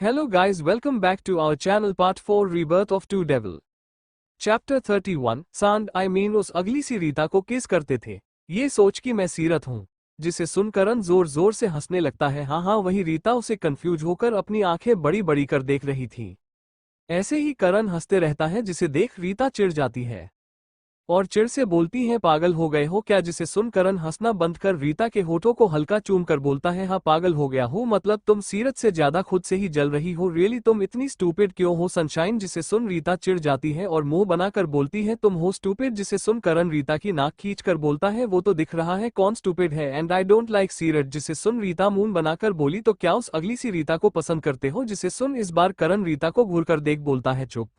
Hello guys, welcome back to our channel part 4 Rebirth of Two Devil. Chapter 31 सांड उस अगली सी रीता को किस करते थे, ये सोच कि मैं सीरत हूँ। जिसे सुन करण जोर जोर से हंसने लगता है। हाँ वही रीता उसे कंफ्यूज होकर अपनी आंखें बड़ी बड़ी कर देख रही थी। ऐसे ही करण हंसते रहता है जिसे देख रीता चिढ़ जाती है और चिढ़ से बोलती हैं पागल हो गए हो क्या। जिसे सुन करण हंसना बंद कर रीता के होठों को हल्का चूम कर बोलता है हाँ पागल हो गया हूँ, मतलब तुम सीरत से ज्यादा खुद से ही जल रही हो। रियली तुम इतनी स्टूपिड क्यों हो सनशाइन। जिसे सुन रीता चिढ़ जाती है और मुंह बनाकर बोलती है तुम हो स्टूपिड। जिसे सुन करण रीता की नाक खींच कर बोलता है वो तो दिख रहा है कौन स्टूपिड है, एंड आई डोंट लाइक सीरत। जिसे सुन रीता मुंह बनाकर बोली तो क्या उस अगली सी रीता को पसंद करते हो। जिसे सुन इस बार करण रीता को घूर कर देख बोलता है चुप,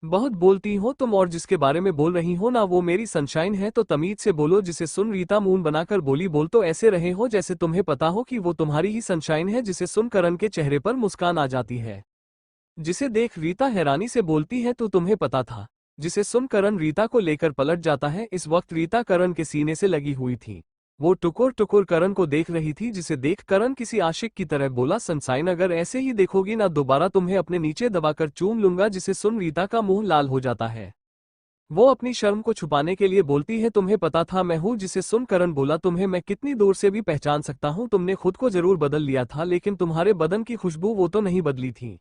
बहुत बोलती हो तुम, और जिसके बारे में बोल रही हो ना वो मेरी सनशाइन है, तो तमीज से बोलो। जिसे सुन रीता मुंह बनाकर बोली बोल तो ऐसे रहे हो जैसे तुम्हें पता हो कि वो तुम्हारी ही सनशाइन है। जिसे सुन करण के चेहरे पर मुस्कान आ जाती है, जिसे देख रीता हैरानी से बोलती है तो तुम्हें पता था। जिसे सुन करण रीता को लेकर पलट जाता है। इस वक्त रीता करण के सीने से लगी हुई थी, वो टुकुर टुकुर करण को देख रही थी। जिसे देख करण किसी आशिक की तरह बोला सनसाइन अगर ऐसे ही देखोगी ना दोबारा तुम्हें अपने नीचे दबाकर चूम लूंगा। जिसे सुन रीता का मुंह लाल हो जाता है, वो अपनी शर्म को छुपाने के लिए बोलती है तुम्हें पता था मैं हूं। जिसे सुन करण बोला तुम्हें मैं कितनी दूर से भी पहचान सकता हूं, तुमने खुद को जरूर बदल लिया था लेकिन तुम्हारे बदन की खुशबू वो तो नहीं बदली थी।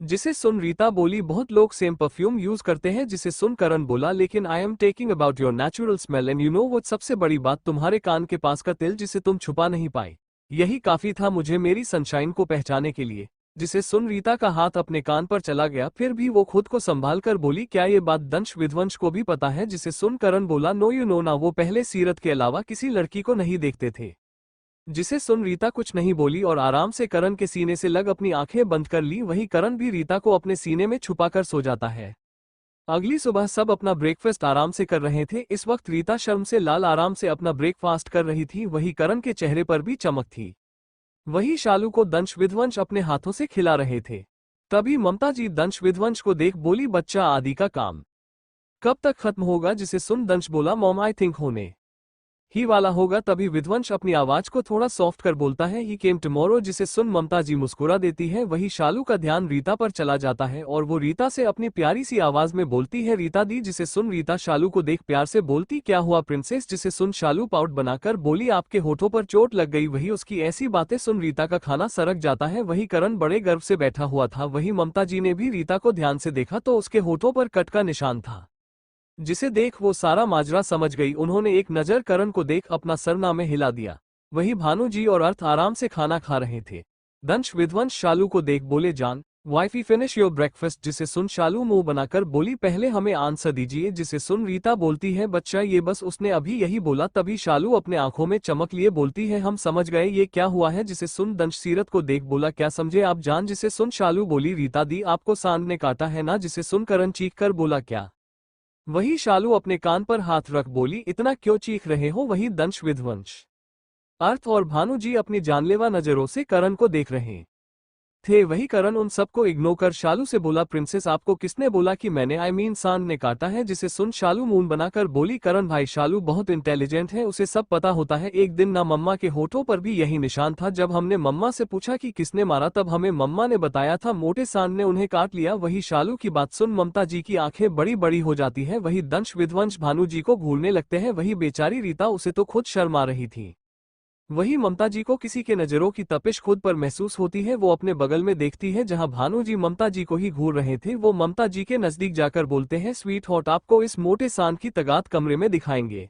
जिसे सुन रीता बोली बहुत लोग सेम परफ्यूम यूज करते हैं। जिसे सुन करण बोला लेकिन I am taking about your natural smell and you know वो सबसे बड़ी बात तुम्हारे कान के पास का तिल जिसे तुम छुपा नहीं पाई, यही काफी था मुझे मेरी सनशाइन को पहचाने के लिए। जिसे सुन रीता का हाथ अपने कान पर चला गया, फिर भी वो खुद को संभाल कर बोली क्या ये बात दंश विध्वंस को भी पता है। जिसे सुन करण बोला नो यू नो ना वो पहले सीरत के अलावा किसी लड़की को नहीं देखते थे। जिसे सुन रीता कुछ नहीं बोली और आराम से करण के सीने से लग अपनी आंखें बंद कर ली। वही करण भी रीता को अपने सीने में छुपाकर सो जाता है। अगली सुबह सब अपना ब्रेकफास्ट आराम से कर रहे थे। इस वक्त रीता शर्म से लाल आराम से अपना ब्रेकफास्ट कर रही थी। वही करण के चेहरे पर भी चमक थी। वही शालू को दंश विध्वंस अपने हाथों से खिला रहे थे। तभी ममता जी दंश विध्वंस को देख बोली बच्चा आदि का काम कब तक खत्म होगा। जिसे सुन दंश बोला मॉम आई थिंक होने ही वाला होगा। तभी विध्वंस अपनी आवाज को थोड़ा सॉफ्ट कर बोलता है ही केम टुमारो। जिसे सुन ममता जी मुस्कुरा देती है। वही शालू का ध्यान रीता पर चला जाता है और वो रीता से अपनी प्यारी सी आवाज में बोलती है रीता दी। जिसे सुन रीता शालू को देख प्यार से बोलती क्या हुआ प्रिंसेस। जिसे सुन शालू पाउट बनाकर बोली आपके होठों पर चोट लग गई। वही उसकी ऐसी बातें सुन रीता का खाना सरक जाता है। वही करण बड़े गर्व से बैठा हुआ था। वही ममता जी ने भी रीता को ध्यान से देखा तो उसके होठों पर कट का निशान था। जिसे देख वो सारा माजरा समझ गई। उन्होंने एक नजर करण को देख अपना सरनामे हिला दिया। वही भानु जी और अर्थ आराम से खाना खा रहे थे। दंश विध्वंस शालू को देख बोले जान वाइफी फिनिश योर ब्रेकफास्ट। जिसे सुन शालू मुंह बनाकर बोली पहले हमें आंसर दीजिए। जिसे सुन रीता बोलती है बच्चा ये बस उसने अभी यही बोला। तभी शालू अपने आंखों में चमक लिए बोलती है हम समझ गए ये क्या हुआ है। जिसे सुन दंश सीरत को देख बोला क्या समझे आप जान। जिसे सुन शालू बोली रीता दी आपको सांड ने काटा है ना। जिसे सुन करण चीख कर बोला क्या। वही शालू अपने कान पर हाथ रख बोली इतना क्यों चीख रहे हो। वही दंश विध्वंस अर्थ और भानु जी अपनी जानलेवा नजरों से करण को देख रहे थे। वही करण उन सबको इग्नोर कर शालू से बोला प्रिंसेस आपको किसने बोला कि मैंने सांड ने काटा है। जिसे सुन शालू मुंह बनाकर बोली करण भाई शालू बहुत इंटेलिजेंट है, उसे सब पता होता है। एक दिन ना मम्मा के होठों पर भी यही निशान था। जब हमने मम्मा से पूछा कि किसने मारा तब हमें मम्मा ने बताया था मोटे सांड ने उन्हें काट लिया। वही शालू की बात सुन ममता जी की आंखें बड़ी बड़ी हो जाती है। वही दंश विध्वंस भानु जी को घूरने लगते हैं। वही बेचारी रीता उसे तो खुद शर्म आ रही थी। वही ममता जी को किसी के नजरों की तपिश खुद पर महसूस होती है। वो अपने बगल में देखती है जहां भानु जी ममता जी को ही घूर रहे थे। वो ममता जी के नजदीक जाकर बोलते हैं स्वीट हॉट आपको इस मोटे सांड की तगात कमरे में दिखाएंगे,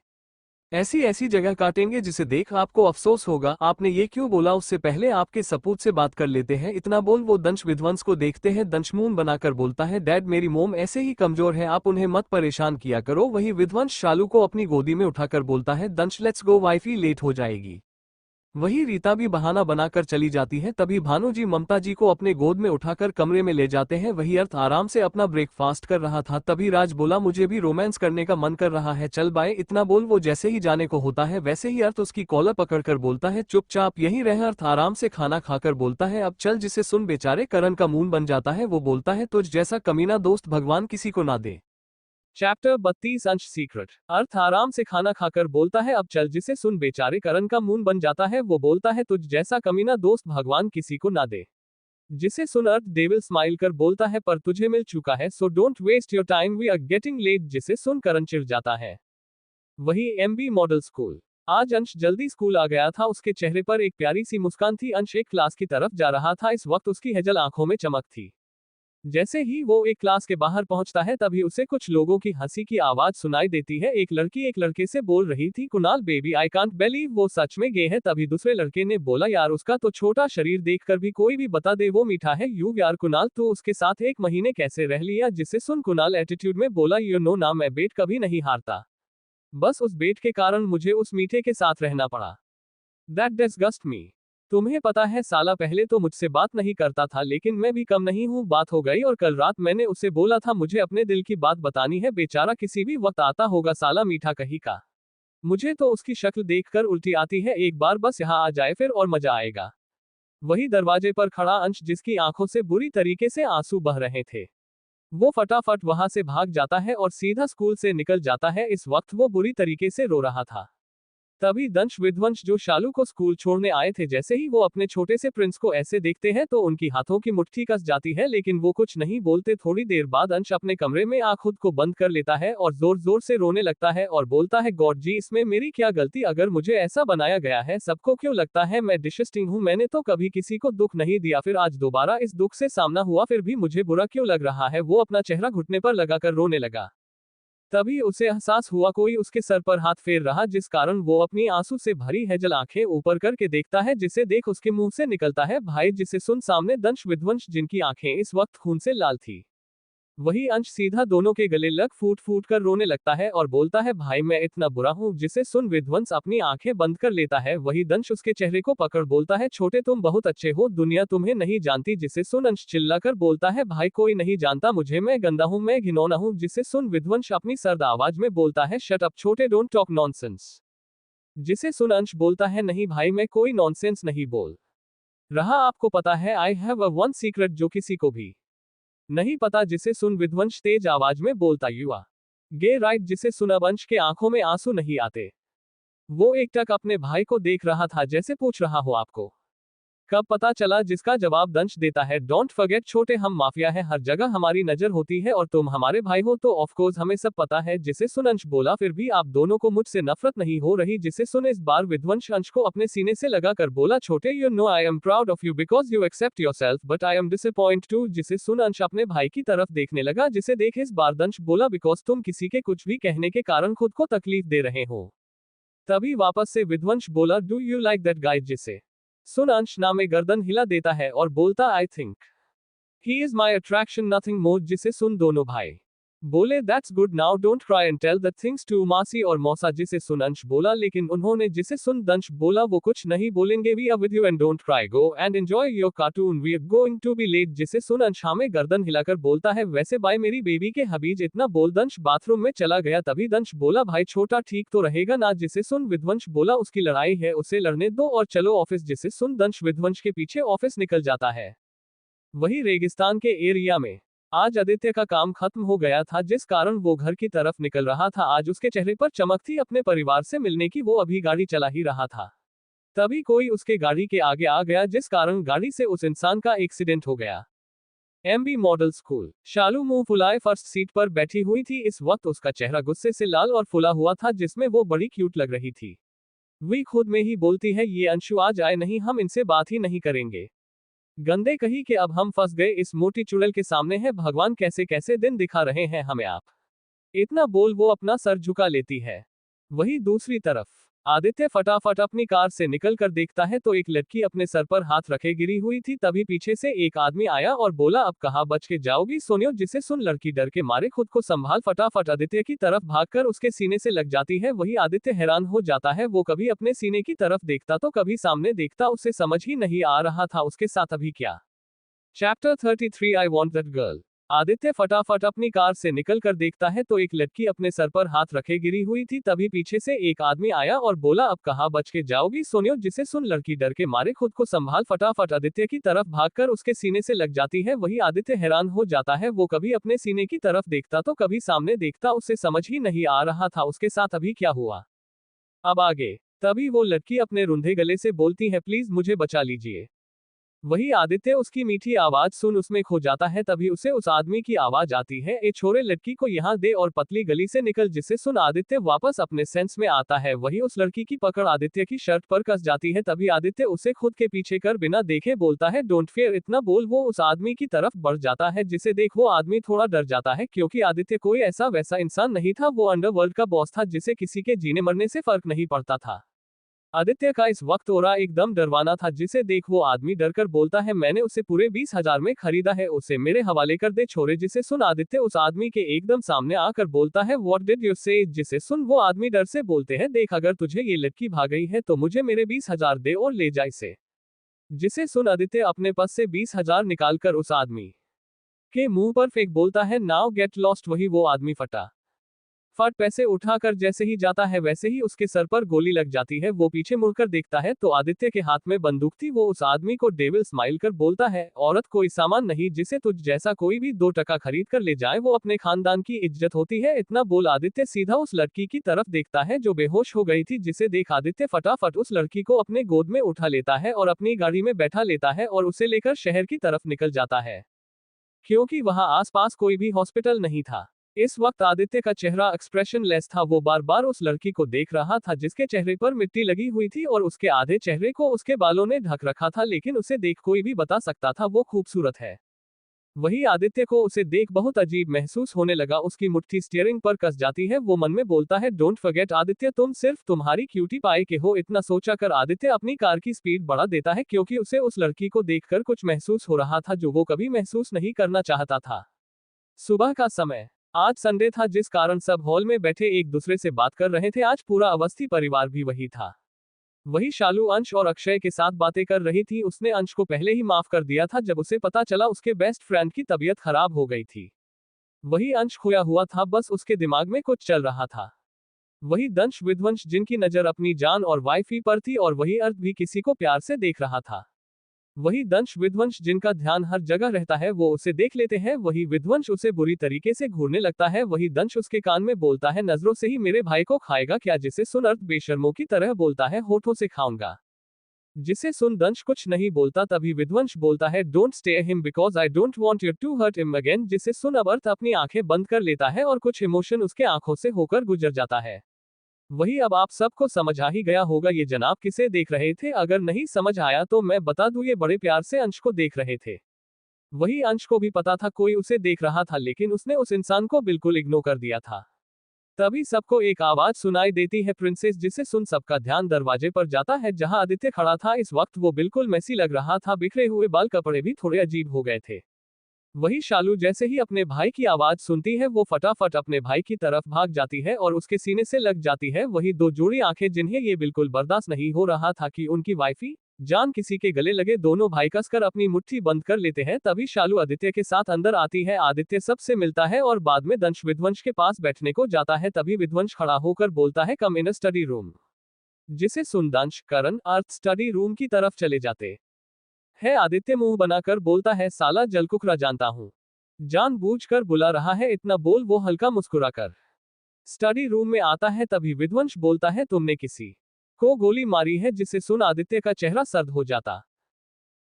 ऐसी ऐसी जगह काटेंगे जिसे देख आपको अफसोस होगा आपने ये क्यों बोला। उससे पहले आपके सपूत से बात कर लेते हैं। इतना बोल वो दंश विध्वंस को देखते हैं। दंश मुंह बनाकर बोलता है डैड मेरी मोम ऐसे ही कमजोर है, आप उन्हें मत परेशान किया करो। वही विध्वंस शालू को अपनी गोदी में उठाकर बोलता है दंश लेट्स गो वाइफी लेट हो जाएगी। वही रीता भी बहाना बनाकर चली जाती है। तभी भानु जी ममता जी को अपने गोद में उठाकर कमरे में ले जाते हैं। वही अर्थ आराम से अपना ब्रेकफास्ट कर रहा था। तभी राज बोला मुझे भी रोमांस करने का मन कर रहा है चल बाय। इतना बोल वो जैसे ही जाने को होता है वैसे ही अर्थ उसकी कॉलर पकड़कर बोलता है चुपचाप यहीं रह। अर्थ आराम से खाना खाकर बोलता है अब चल। जिसे सुन बेचारे करण का मुंह बन जाता है। वो बोलता है तुझ जैसा कमीना दोस्त भगवान किसी को ना दे। चैप्टर 32 अंश सीक्रेट। अर्थ आराम से खाना खाकर बोलता है अब चल। जिसे सुन बेचारे करण का मुंह बन जाता है। वो बोलता है तुझ जैसा कमीना दोस्त भगवान किसी को ना दे। जिसे सुन अर्थ डेविल स्माइल कर बोलता है पर तुझे मिल चुका है so don't waste your time we are getting late, जिसे सुन करण चिढ़ जाता है। वही एमबी मॉडल स्कूल। आज अंश जल्दी स्कूल आ गया था, उसके चेहरे पर एक प्यारी सी मुस्कान थी। अंश एक क्लास की तरफ जा रहा था, इस वक्त उसकी हेजल आंखों में चमक थी। जैसे ही वो एक क्लास के बाहर पहुंचता है तभी उसे कुछ लोगों की हंसी की आवाज सुनाई देती है। एक लड़की एक लड़के से बोल रही थी, Kunal baby I can't believe वो सच में गे है। तभी दूसरे लड़के ने बोला, यार उसका तो छोटा शरीर देखकर भी कोई भी बता दे वो मीठा है। यू यार कुणाल तो उसके साथ 1 महीने कैसे रह लिया, जिसे सुन कुणाल एटीट्यूड में बोला, यू नो ना मैं बेट कभी नहीं हारता, बस उस बेट के कारण मुझे उस मीठे के साथ रहना पड़ा। दैट डिसगस्ट मी। तुम्हें पता है साला पहले तो मुझसे बात नहीं करता था, लेकिन मैं भी कम नहीं हूँ, बात हो गई और कल रात मैंने उसे बोला था मुझे अपने दिल की बात बतानी है। बेचारा किसी भी वक्त आता होगा साला मीठा कहीं का। मुझे तो उसकी शक्ल देखकर उल्टी आती है, एक बार बस यहाँ आ जाए फिर और मजा आएगा। वही दरवाजे पर खड़ा अंश, जिसकी आंखों से बुरी तरीके से आंसू बह रहे थे। वो फटाफट वहां से भाग जाता है और सीधा स्कूल से निकल जाता है। इस वक्त वो बुरी तरीके से रो रहा था। तभी दंश विध्वंस जो शालू को स्कूल छोड़ने आए थे, जैसे ही वो अपने छोटे से प्रिंस को ऐसे देखते हैं तो उनकी हाथों की मुट्ठी कस जाती है, लेकिन वो कुछ नहीं बोलते। थोड़ी देर बाद अंश अपने कमरे में आ खुद को बंद कर लेता है और जोर जोर से रोने लगता है और बोलता है, गॉड जी इसमें मेरी क्या गलती, अगर मुझे ऐसा बनाया गया है सबको क्यों लगता है मैं डिसगस्टिंग हूँ, मैंने तो कभी किसी को दुख नहीं दिया, फिर आज दोबारा इस दुख से सामना हुआ फिर भी मुझे बुरा क्यों लग रहा है। वो अपना चेहरा घुटने पर लगाकर रोने लगा। तभी उसे एहसास हुआ कोई उसके सर पर हाथ फेर रहा, जिस कारण वो अपनी आंसू से भरी हेजल आंखें ऊपर करके देखता है, जिसे देख उसके मुंह से निकलता है, भाई, जिसे सुन सामने दंश विध्वंस जिनकी आंखें इस वक्त खून से लाल थी। वही अंश सीधा दोनों के गले लग फूट फूट कर रोने लगता है और बोलता है, भाई मैं इतना बुरा हूँ, जिसे सुन विध्वंस अपनी आंखें बंद कर लेता है। वही दंश उसके चेहरे को पकड़ बोलता है, छोटे तुम बहुत अच्छे हो, दुनिया तुम्हें नहीं जानती। जिसे सुन अंश चिल्लाकर बोलता है, भाई कोई नहीं जानता मुझे, मैं गंदा हूँ, मैं घिनौना हूँ। जिसे सुन विध्वंस अपनी सर्द आवाज में बोलता है, शट अप छोटे, डोंट टॉक नॉनसेंस। जिसे सुन अंश बोलता है, नहीं भाई मैं कोई नॉनसेंस नहीं बोल रहा, आपको पता है I have a one secret जो किसी को भी नहीं पता। जिसे सुन विध्वंस तेज आवाज में बोलता, यू आर गे राइट। जिसे सुन अब अंश के आंखों में आंसू नहीं आते। वो एकटक अपने भाई को देख रहा था, जैसे पूछ रहा हो आपको कब पता चला, जिसका जवाब दंश देता है, डोंट फॉरगेट छोटे, हम माफिया है, हर जगह हमारी नजर होती है और तुम हमारे भाई हो तो ऑफ कोर्स हमें सब पता है। जिसे सुन अंश बोला, फिर भी आप दोनों को मुझसे नफरत नहीं हो रही। जिसे सुन इस बार विध्वंस अंश को अपने सीने से लगा कर बोला, छोटे you know I am proud of you because you accept your self but I am disappoint too. जिसे सुन अंश अपने भाई की तरफ देखने लगा, जिसे देख इस बार दंश बोला, बिकॉज तुम किसी के कुछ भी कहने के कारण खुद को तकलीफ दे रहे हो। तभी वापस से विध्वंस बोला, do you like that guy. जिसे सुन अंश ना में गर्दन हिला देता है और बोलता, I think he is my attraction nothing more. जिसे सुन दोनों भाई बोले, that's good now don't try and tell the things to मासी और मौसा। जिसे सुन अंश बोला, लेकिन उन्होंने। जिसे सुन दंश बोला, वो कुछ नहीं बोलेंगे, we are with you and don't cry, go and enjoy your cartoon, we are going to be late. जिसे सुन अंश में गर्दन हिलाकर बोलता है, वैसे बाय मेरी बेबी के हबीज। इतना बोल दंश बाथरूम में चला गया। तभी दंश बोला, भाई छोटा ठीक तो रहेगा ना। जिसे सुन विध्वंस बोला, उसकी लड़ाई है उसे लड़ने दो और चलो ऑफिस। जिसे सुन दंश विध्वंस के पीछे ऑफिस निकल जाता है। वही रेगिस्तान के एरिया में आज आदित्य का काम खत्म हो गया था, जिस कारण वो घर की तरफ निकल रहा था। आज उसके चेहरे पर चमक थी अपने परिवार से मिलने की, वो अभी गाड़ी चला ही रहा था। तभी कोई उसके गाड़ी के आगे आ गया, जिस कारण गाड़ी से उस इंसान का एक्सीडेंट हो गया। MB model school. शालू मुंह फुलाए फर्स्ट सीट पर बैठी हुई थी। इस वक्त उसका चेहरा गुस्से से लाल और फुला हुआ था, जिसमें वो बड़ी क्यूट लग रही थी। वी खुद में ही बोलती है, ये अंशु आज आए नहीं, हम इनसे बात ही नहीं करेंगे। गंदे कही के अब हम फंस गए इस मोटी चुड़ैल के सामने है, भगवान कैसे कैसे दिन दिखा रहे हैं हमें आप। इतना बोल वो अपना सर झुका लेती है। वही दूसरी तरफ आदित्य फटाफट अपनी कार से निकल कर देखता है तो एक लड़की अपने सर पर हाथ रखे गिरी हुई थी। तभी पीछे से एक आदमी आया और बोला, अब कहाँ बच के जाओगी सोनियो। जिसे सुन लड़की डर के मारे खुद को संभाल फटाफट आदित्य की तरफ भागकर उसके सीने से लग जाती है। वही आदित्य हैरान हो जाता है, वो कभी अपने सीने की तरफ देखता तो कभी सामने देखता, उसे समझ ही नहीं आ रहा था उसके साथ अभी क्या। Chapter 33 I want that girl. Aditya फटाफट अपनी कार से निकल कर देखता है तो एक लड़की अपने सर पर हाथ रखे गिरी हुई थी। तभी पीछे से एक आदमी आया और बोला, अब कहाँ बच के जाओगी सोनियो। जिसे सुन लड़की डर के मारे खुद को संभाल फटाफट आदित्य की तरफ भागकर उसके सीने से लग जाती है। वही आदित्य हैरान हो जाता है, वो कभी अपने सीने की तरफ देखता तो कभी सामने देखता, उसे समझ ही नहीं आ रहा था उसके साथ अभी क्या हुआ। अब आगे। तभी वो लड़की अपने रुंधे गले से बोलती है, प्लीज मुझे बचा लीजिए। वही आदित्य उसकी मीठी आवाज सुन उसमें खो जाता है। तभी उसे उस आदमी की आवाज आती है, ए छोरे लड़की को यहाँ दे और पतली गली से निकल। जिसे सुन आदित्य वापस अपने सेंस में आता है। वही उस लड़की की पकड़ आदित्य की शर्ट पर कस जाती है। तभी आदित्य उसे खुद के पीछे कर बिना देखे बोलता है, डोंट फियर। इतना बोल वो उस आदमी की तरफ बढ़ जाता है, जिसे देख वो आदमी थोड़ा डर जाता है, क्योंकि आदित्य कोई ऐसा वैसा इंसान नहीं था। वो अंडरवर्ल्ड का बॉस था, जिसे किसी के जीने मरने से फर्क नहीं पड़ता था। आदित्य का इस वक्त ओरा एकदम डरवाना था, जिसे देख वो आदमी डरकर बोलता है, मैंने उसे पूरे 20,000 में खरीदा है, उसे मेरे हवाले कर दे छोरे। जिसे सुन आदित्य उस आदमी के एकदम सामने आकर बोलता है, व्हाट डिड यू से। जिसे सुन वो आदमी डर से बोलते हैं, देख अगर तुझे ये लड़की भाग गई है तो मुझे मेरे 20,000 दे और ले जा इसे। जिसे सुन आदित्य अपने पास से 20,000 निकालकर उस आदमी के मुंह पर फेंक बोलता है, नाउ गेट लॉस्ट। वही वो आदमी फट पैसे उठाकर जैसे ही जाता है वैसे ही उसके सर पर गोली लग जाती है। वो पीछे मुड़कर देखता है तो आदित्य के हाथ में बंदूक थी। वो उस आदमी को डेविल स्माइल कर बोलता है, औरत कोई सामान नहीं जिसे तुझ जैसा कोई भी 2 टका खरीद कर ले जाए, वो अपने खानदान की इज्जत होती है। इतना बोल आदित्य सीधा उस लड़की की तरफ देखता है जो बेहोश हो गई थी। जिसे देख आदित्य फटाफट उस लड़की को अपने गोद में उठा लेता है और अपनी गाड़ी में बैठा लेता है और उसे लेकर शहर की तरफ निकल जाता है, क्योंकि वहां आसपास कोई भी हॉस्पिटल नहीं था। इस वक्त आदित्य का चेहरा एक्सप्रेशन लेस था। वो बार बार उस लड़की को देख रहा था जिसके चेहरे पर मिट्टी लगी हुई थी और उसके आधे चेहरे को उसके बालों ने ढक रखा था, लेकिन उसे देख कोई भी बता सकता था वो खूबसूरत है। वही आदित्य को उसे देख बहुत अजीब महसूस होने लगा। उसकी मुट्ठी स्टीयरिंग पर कस जाती है। वो मन में बोलता है, डोंट फॉरगेट आदित्य, तुम सिर्फ तुम्हारी क्यूटी पाए के हो। इतना सोचाकर आदित्य अपनी कार की स्पीड बढ़ा देता है, क्योंकि उसे उस लड़की को देखकर कुछ महसूस हो रहा था जो वो कभी महसूस नहीं करना चाहता था। सुबह का समय, आज संडे था, जिस कारण सब हॉल में बैठे एक दूसरे से बात कर रहे थे। आज पूरा अवस्थी परिवार भी वही था। वही शालू अंश और अक्षय के साथ बातें कर रही थी। उसने अंश को पहले ही माफ कर दिया था जब उसे पता चला उसके बेस्ट फ्रेंड की तबीयत खराब हो गई थी। वही अंश खोया हुआ था, बस उसके दिमाग में कुछ चल रहा था। वही दंश विध्वंस जिनकी नजर अपनी जान और वाइफी पर थी, और वही अर्थ भी किसी को प्यार से देख रहा था। वही दंश विध्वंस जिनका ध्यान हर जगह रहता है, वो उसे देख लेते हैं। वही विध्वंस उसे बुरी तरीके से घूरने लगता है। वही दंश उसके कान में बोलता है, नजरों से ही मेरे भाई को खाएगा क्या। जिसे सुन अर्थ बेशर्मों की तरह बोलता है, होठों से खाऊंगा। जिसे सुन दंश कुछ नहीं बोलता। तभी विध्वंस बोलता है, don't stay him because I don't want you to hurt him again. जिसे सुन अब अर्थ अपनी आंखें बंद कर लेता है और कुछ इमोशन उसके आंखों से होकर गुजर जाता है। वही अब आप सबको समझ आ ही गया होगा ये जनाब किसे देख रहे थे। अगर नहीं समझ आया तो मैं बता दूं, ये बड़े प्यार से अंश को देख रहे थे। वही अंश को भी पता था कोई उसे देख रहा था, लेकिन उसने उस इंसान को बिल्कुल इग्नोर कर दिया था। तभी सबको एक आवाज सुनाई देती है, प्रिंसेस। जिसे सुन सबका ध्यान दरवाजे पर जाता है जहां आदित्य खड़ा था। इस वक्त वो बिल्कुल मैसी लग रहा था, बिखरे हुए बाल, कपड़े भी थोड़े अजीब हो गए थे। वही शालू जैसे ही अपने भाई की आवाज सुनती है वो फटाफट अपने भाई की तरफ भाग जाती है और उसके सीने से लग जाती है। वही 2 जोड़ी आंखें जिन्हें ये बिल्कुल बर्दाश्त नहीं हो रहा था कि उनकी वाइफी जान किसी के गले लगे, दोनों भाई कसकर अपनी मुट्ठी बंद कर लेते हैं। तभी शालू आदित्य के साथ अंदर आती है। आदित्य सबसे मिलता है और बाद में दंश विध्वंस के पास बैठने को जाता है। तभी विध्वंस खड़ा होकर बोलता है, कम इन स्टडी रूम। जिसे सुन दंश करण अर्थ स्टडी रूम की तरफ चले जाते है। आदित्य मुंह बनाकर बोलता है, साला जलकुकरा जानता हूं, जानबूझकर बुला रहा है। इतना बोल वो हल्का मुस्कुराकर स्टडी रूम में आता है। तभी विध्वंस बोलता है, तुमने किसी को गोली मारी है। जिसे सुन आदित्य का चेहरा सर्द हो जाता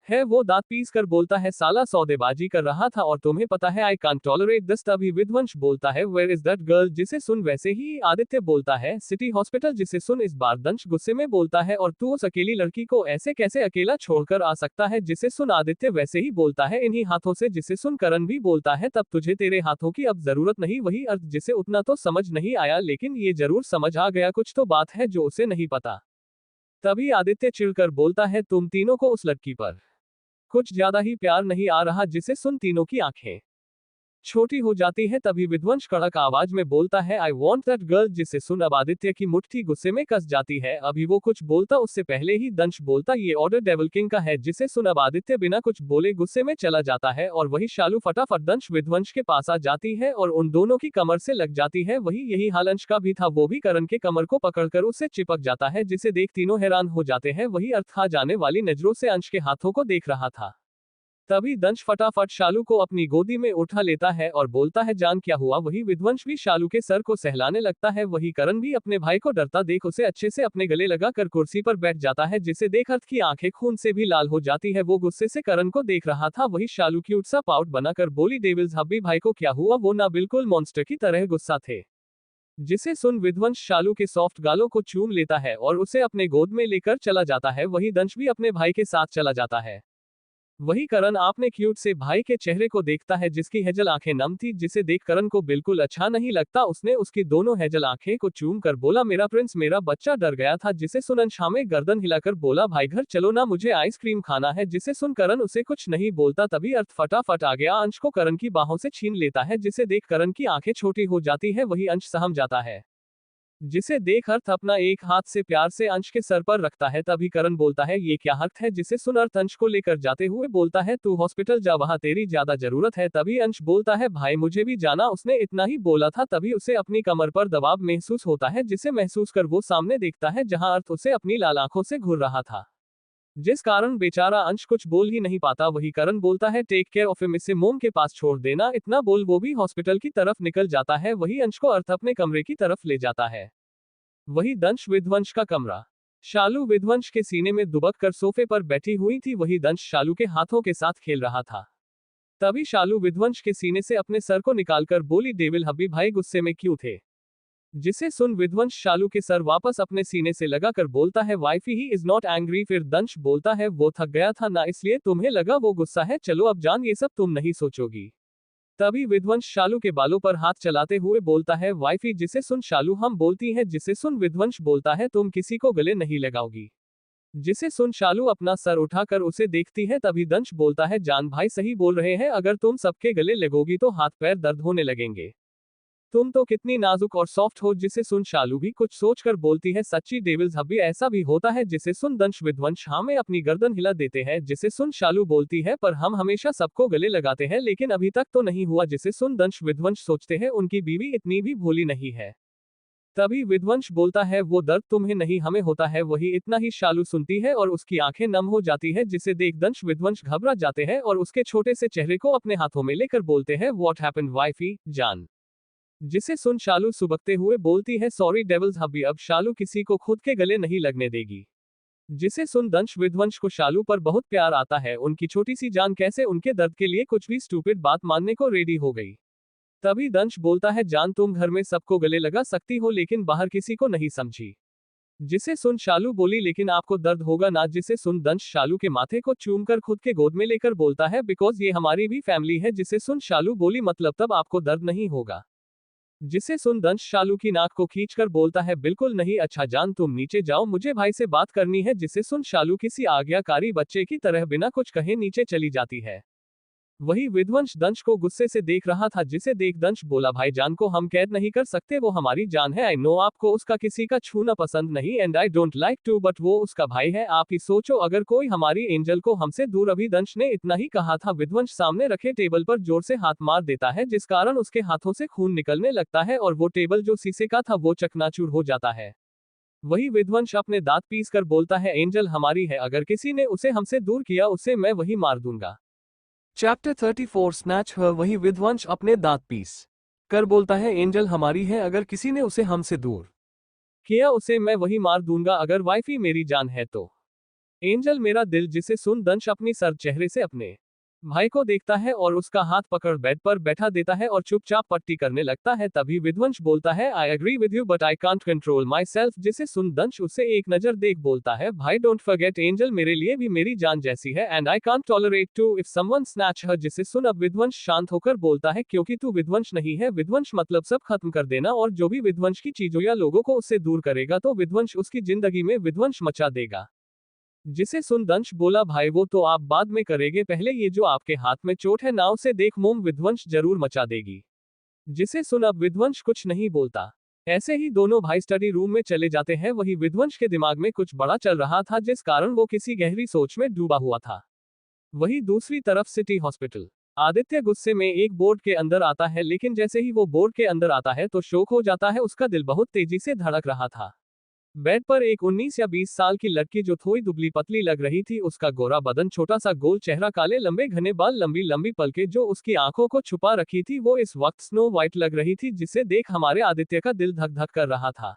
है। वो दांत पीस कर बोलता है, साला सौदेबाजी कर रहा था और तुम्हें पता है आई कांट टॉलरेट दिस। तभी विध्वंस बोलता है, वेयर इज दैट गर्ल। जिसे सुन वैसे ही आदित्य बोलता है, सिटी हॉस्पिटल। जिसे सुन इस बार दंश गुस्से में बोलता है, और तू उस अकेली लड़की को ऐसे कैसे अकेला छोड़कर आ सकता है। जिसे सुन आदित्य वैसे ही बोलता है, इन्हीं हाथों से। जिसे सुन करण भी बोलता है, तब तुझे तेरे हाथों की अब जरूरत नहीं। वही अर्थ जिसे उतना तो समझ नहीं आया, लेकिन ये जरूर समझ आ गया कुछ तो बात है जो उसे नहीं पता। तभी आदित्य चिढ़कर बोलता है, तुम तीनों को उस लड़की पर कुछ ज्यादा ही प्यार नहीं आ रहा। जिसे सुन तीनों की आंखें छोटी हो जाती है। तभी विध्वंस कड़क आवाज में बोलता है, आई वॉन्ट दैट गर्ल। जिसे सुन अब आदित्य की मुट्ठी गुस्से में कस जाती है। अभी वो कुछ बोलता उससे पहले ही दंश बोलता, ये ऑर्डर डेविल किंग का है। जिसे सुन अब आदित्य बिना कुछ बोले गुस्से में चला जाता है, और वही शालू फटाफट दंश विध्वंस के पास आ जाती है और उन दोनों की कमर से लग जाती है। वही यही हाल अंश का भी था, वो भी करण के कमर को पकड़कर उससे चिपक जाता है। जिसे देख तीनों हैरान हो जाते हैं। वही अर्थ खा जाने वाली नजरों से अंश के हाथों को देख रहा था। तभी दंश फटाफट शालू को अपनी गोदी में उठा लेता है और बोलता है, जान क्या हुआ। वही विध्वंस भी शालू के सर को सहलाने लगता है। वही करण भी अपने भाई को डरता देख उसे अच्छे से अपने गले लगा कर कुर्सी पर बैठ जाता है, जिसे देख अर्थ की आंखें खून से भी लाल हो जाती है। वो गुस्से से करण को देख रहा था। वही शालू क्यूट सा पाउट बनाकर बोली, डेविल्स हब्बी भाई को क्या हुआ? वो ना बिल्कुल मॉन्स्टर की तरह गुस्सा थे। जिसे सुन विध्वंस शालू के सॉफ्ट गालों को चूम लेता है और उसे अपने गोद में लेकर चला जाता है। वही दंश भी अपने भाई के साथ चला जाता है। वही करण आपने क्यूट से भाई के चेहरे को देखता है, जिसकी हेजल आंखें नम थी, जिसे देख करण को बिल्कुल अच्छा नहीं लगता। उसने उसकी दोनों हेजल आंखें को चूम कर बोला, मेरा प्रिंस, मेरा बच्चा डर गया था। जिसे सुन अंश में गर्दन हिलाकर बोला, भाई घर चलो ना, मुझे आइसक्रीम खाना है। जिसे सुन करण उसे कुछ नहीं बोलता। तभी अर्थ फटाफट आ गया, अंश को करण की बाहों से छीन लेता है, जिसे देख करण की आंखें छोटी हो जाती है। वही अंश सहम जाता है, जिसे देख अर्थ अपना एक हाथ से प्यार से अंश के सर पर रखता है। तभी करण बोलता है, ये क्या हर्थ है? जिसे सुन अर्थ अंश को लेकर जाते हुए बोलता है, तू हॉस्पिटल जा, वहां तेरी ज्यादा जरूरत है। तभी अंश बोलता है, भाई मुझे भी जाना। उसने इतना ही बोला था, तभी उसे अपनी कमर पर दबाव महसूस होता है, जिसे महसूस कर वो सामने देखता है जहां अर्थ उसे अपनी लाल आंखों से घूर रहा था, जिस कारण बेचारा अंश कुछ बोल ही नहीं पाता। वही करण बोलता है, टेक केयर ऑफ हिम, इसे मोम के पास छोड़ देना। इतना बोल वो भी हॉस्पिटल की तरफ निकल जाता है। वही अंश को अर्थ अपने कमरे की तरफ ले जाता है। वही दंश विध्वंस का कमरा। शालू विध्वंस के सीने में दुबक कर सोफे पर बैठी हुई थी। वही दंश शालू के हाथों के साथ खेल रहा था। तभी शालू विध्वंस के सीने से अपने सर को निकालकर बोली, डेविल हब्बी भाई गुस्से में क्यों थे? जिसे सुन विध्वंस शालू के सर वापस अपने सीने से लगाकर बोलता है, wifey he is not angry. फिर दंश बोलता है, वो थक गया था ना, इसलिए तुम्हें लगा वो गुस्सा है। चलो अब जान, ये सब तुम नहीं सोचोगी। तभी विध्वंस शालू के बालों पर हाथ चलाते हुए बोलता है, वाइफी। जिसे सुन शालू हम बोलती है। जिसे सुन विध्वंस बोलता है, तुम किसी को गले नहीं लगाओगी। जिसे सुन शालू अपना सर उठाकर उसे देखती है। तभी दंश बोलता है, जान भाई सही बोल रहे हैं, अगर तुम सबके गले लगोगी तो हाथ पैर दर्द होने लगेंगे। तुम तो कितनी नाजुक और सॉफ्ट हो। जिसे सुन शालू भी कुछ सोचकर बोलती है, सच्ची डेविल्स हब्बी ऐसा भी होता है। जिसे सुन दंश विध्वंस हाँ में अपनी गर्दन हिला देते हैं। जिसे सुन शालू बोलती है, पर हम हमेशा सबको गले लगाते हैं, लेकिन अभी तक तो नहीं हुआ। जिसे सुन दंश विध्वंस सोचते हैं, उनकी बीवी इतनी भी भोली नहीं है। तभी विध्वंस बोलता है, वो दर्द तुम्हें नहीं हमें होता है। वही इतना ही शालू सुनती है और उसकी आंखें नम हो जाती है, जिसे देख दंश विध्वंस घबरा जाते हैं और उसके छोटे से चेहरे को अपने हाथों में लेकर बोलते हैं, व्हाट हैपेंड वाइफी जान? जिसे सुन शालू सुबकते हुए बोलती है, सॉरी डेविल्स हब्बी, अब शालू किसी को खुद के गले नहीं लगने देगी। जिसे सुन दंश विध्वंस को शालू पर बहुत प्यार आता है। उनकी छोटी सी जान कैसे उनके दर्द के लिए कुछ भी स्टूपिड बात मानने को रेडी हो गई। तभी दंश बोलता है, जान तुम घर में सबको गले लगा सकती हो, लेकिन बाहर किसी को नहीं समझी। जिसे सुन शालू बोली, लेकिन आपको दर्द होगा ना। जिसे सुन दंश शालू के माथे को चूमकर खुद के गोद में लेकर बोलता है, बिकॉज ये हमारी भी फैमिली है। जिसे सुन शालू बोली, मतलब तब आपको दर्द नहीं होगा। जिसे सुन दंश शालू की नाक को खींचकर बोलता है, बिल्कुल नहीं। अच्छा जान तुम नीचे जाओ, मुझे भाई से बात करनी है। जिसे सुन शालू किसी आज्ञाकारी बच्चे की तरह बिना कुछ कहे नीचे चली जाती है। वही विध्वंस दंश को गुस्से से देख रहा था। जिसे देख दंश बोला, भाई जान को हम कैद नहीं कर सकते, वो हमारी जान है। आई नो आपको उसका किसी का छूना पसंद नहीं, and I don't like to, but वो उसका भाई है। आप ही सोचो, अगर कोई हमारी एंजल को हमसे दूर। अभी दंश ने इतना ही कहा था, विध्वंस सामने रखे टेबल पर जोर से हाथ मार देता है, जिस कारण उसके हाथों से खून निकलने लगता है और वो टेबल जो शीशे का था वो चकनाचूर हो जाता है। वही विध्वंस अपने दांत पीस कर बोलता है, एंजल हमारी है, अगर किसी ने उसे हमसे दूर किया उसे मैं वही मार दूंगा। चैप्टर 34 स्नैच हर। वही विध्वंस अपने दांत पीस कर बोलता है, एंजल हमारी है, अगर किसी ने उसे हमसे दूर किया उसे मैं वही मार दूंगा। अगर वाइफी मेरी जान है तो एंजल मेरा दिल। जिसे सुन दंश अपनी सर चेहरे से अपने भाई को देखता है और उसका हाथ पकड़ बेड पर बैठा देता है और चुपचाप पट्टी करने लगता है। तभी विध्वंस बोलता है, I agree with you but I can't control my self. जिसे सुन दंश उसे एक नजर देख बोलता है, भाई डोंट फॉरगेट एंजल मेरे लिए भी मेरी जान जैसी है, and I can't tolerate to if someone snatch her. जिसे सुन अब विध्वंस शांत होकर बोलता है, क्योंकि तू विध्वंस नहीं है। विध्वंस मतलब सब खत्म कर देना, और जो भी विध्वंस की चीजों या लोगों को उससे दूर करेगा तो विध्वंस उसकी जिंदगी में विध्वंस मचा देगा। जिसे सुन दंश बोला, भाई वो तो आप बाद में करेंगे, पहले ये जो आपके हाथ में चोट है ना उसे देख, मोम विध्वंस जरूर मचा देगी। जिसे सुन अब विध्वंस कुछ नहीं बोलता। ऐसे ही दोनों भाई स्टडी रूम में चले जाते हैं। वही विध्वंस के दिमाग में कुछ बड़ा चल रहा था, जिस कारण वो किसी गहरी सोच में डूबा हुआ था। वही दूसरी तरफ सिटी हॉस्पिटल। आदित्य गुस्से में एक बोर्ड के अंदर आता है, लेकिन जैसे ही वो बोर्ड के अंदर आता है तो शोक हो जाता है। उसका दिल बहुत तेजी से धड़क रहा था। बेड पर एक 19 या 20 साल की लड़की जो थोड़ी दुबली पतली लग रही थी, उसका गोरा बदन, छोटा सा गोल चेहरा, काले लंबे घने बाल, लंबी लंबी पलकें जो उसकी आंखों को छुपा रखी थी, वो इस वक्त स्नो वाइट लग रही थी, जिसे देख हमारे आदित्य का दिल धक धक कर रहा था।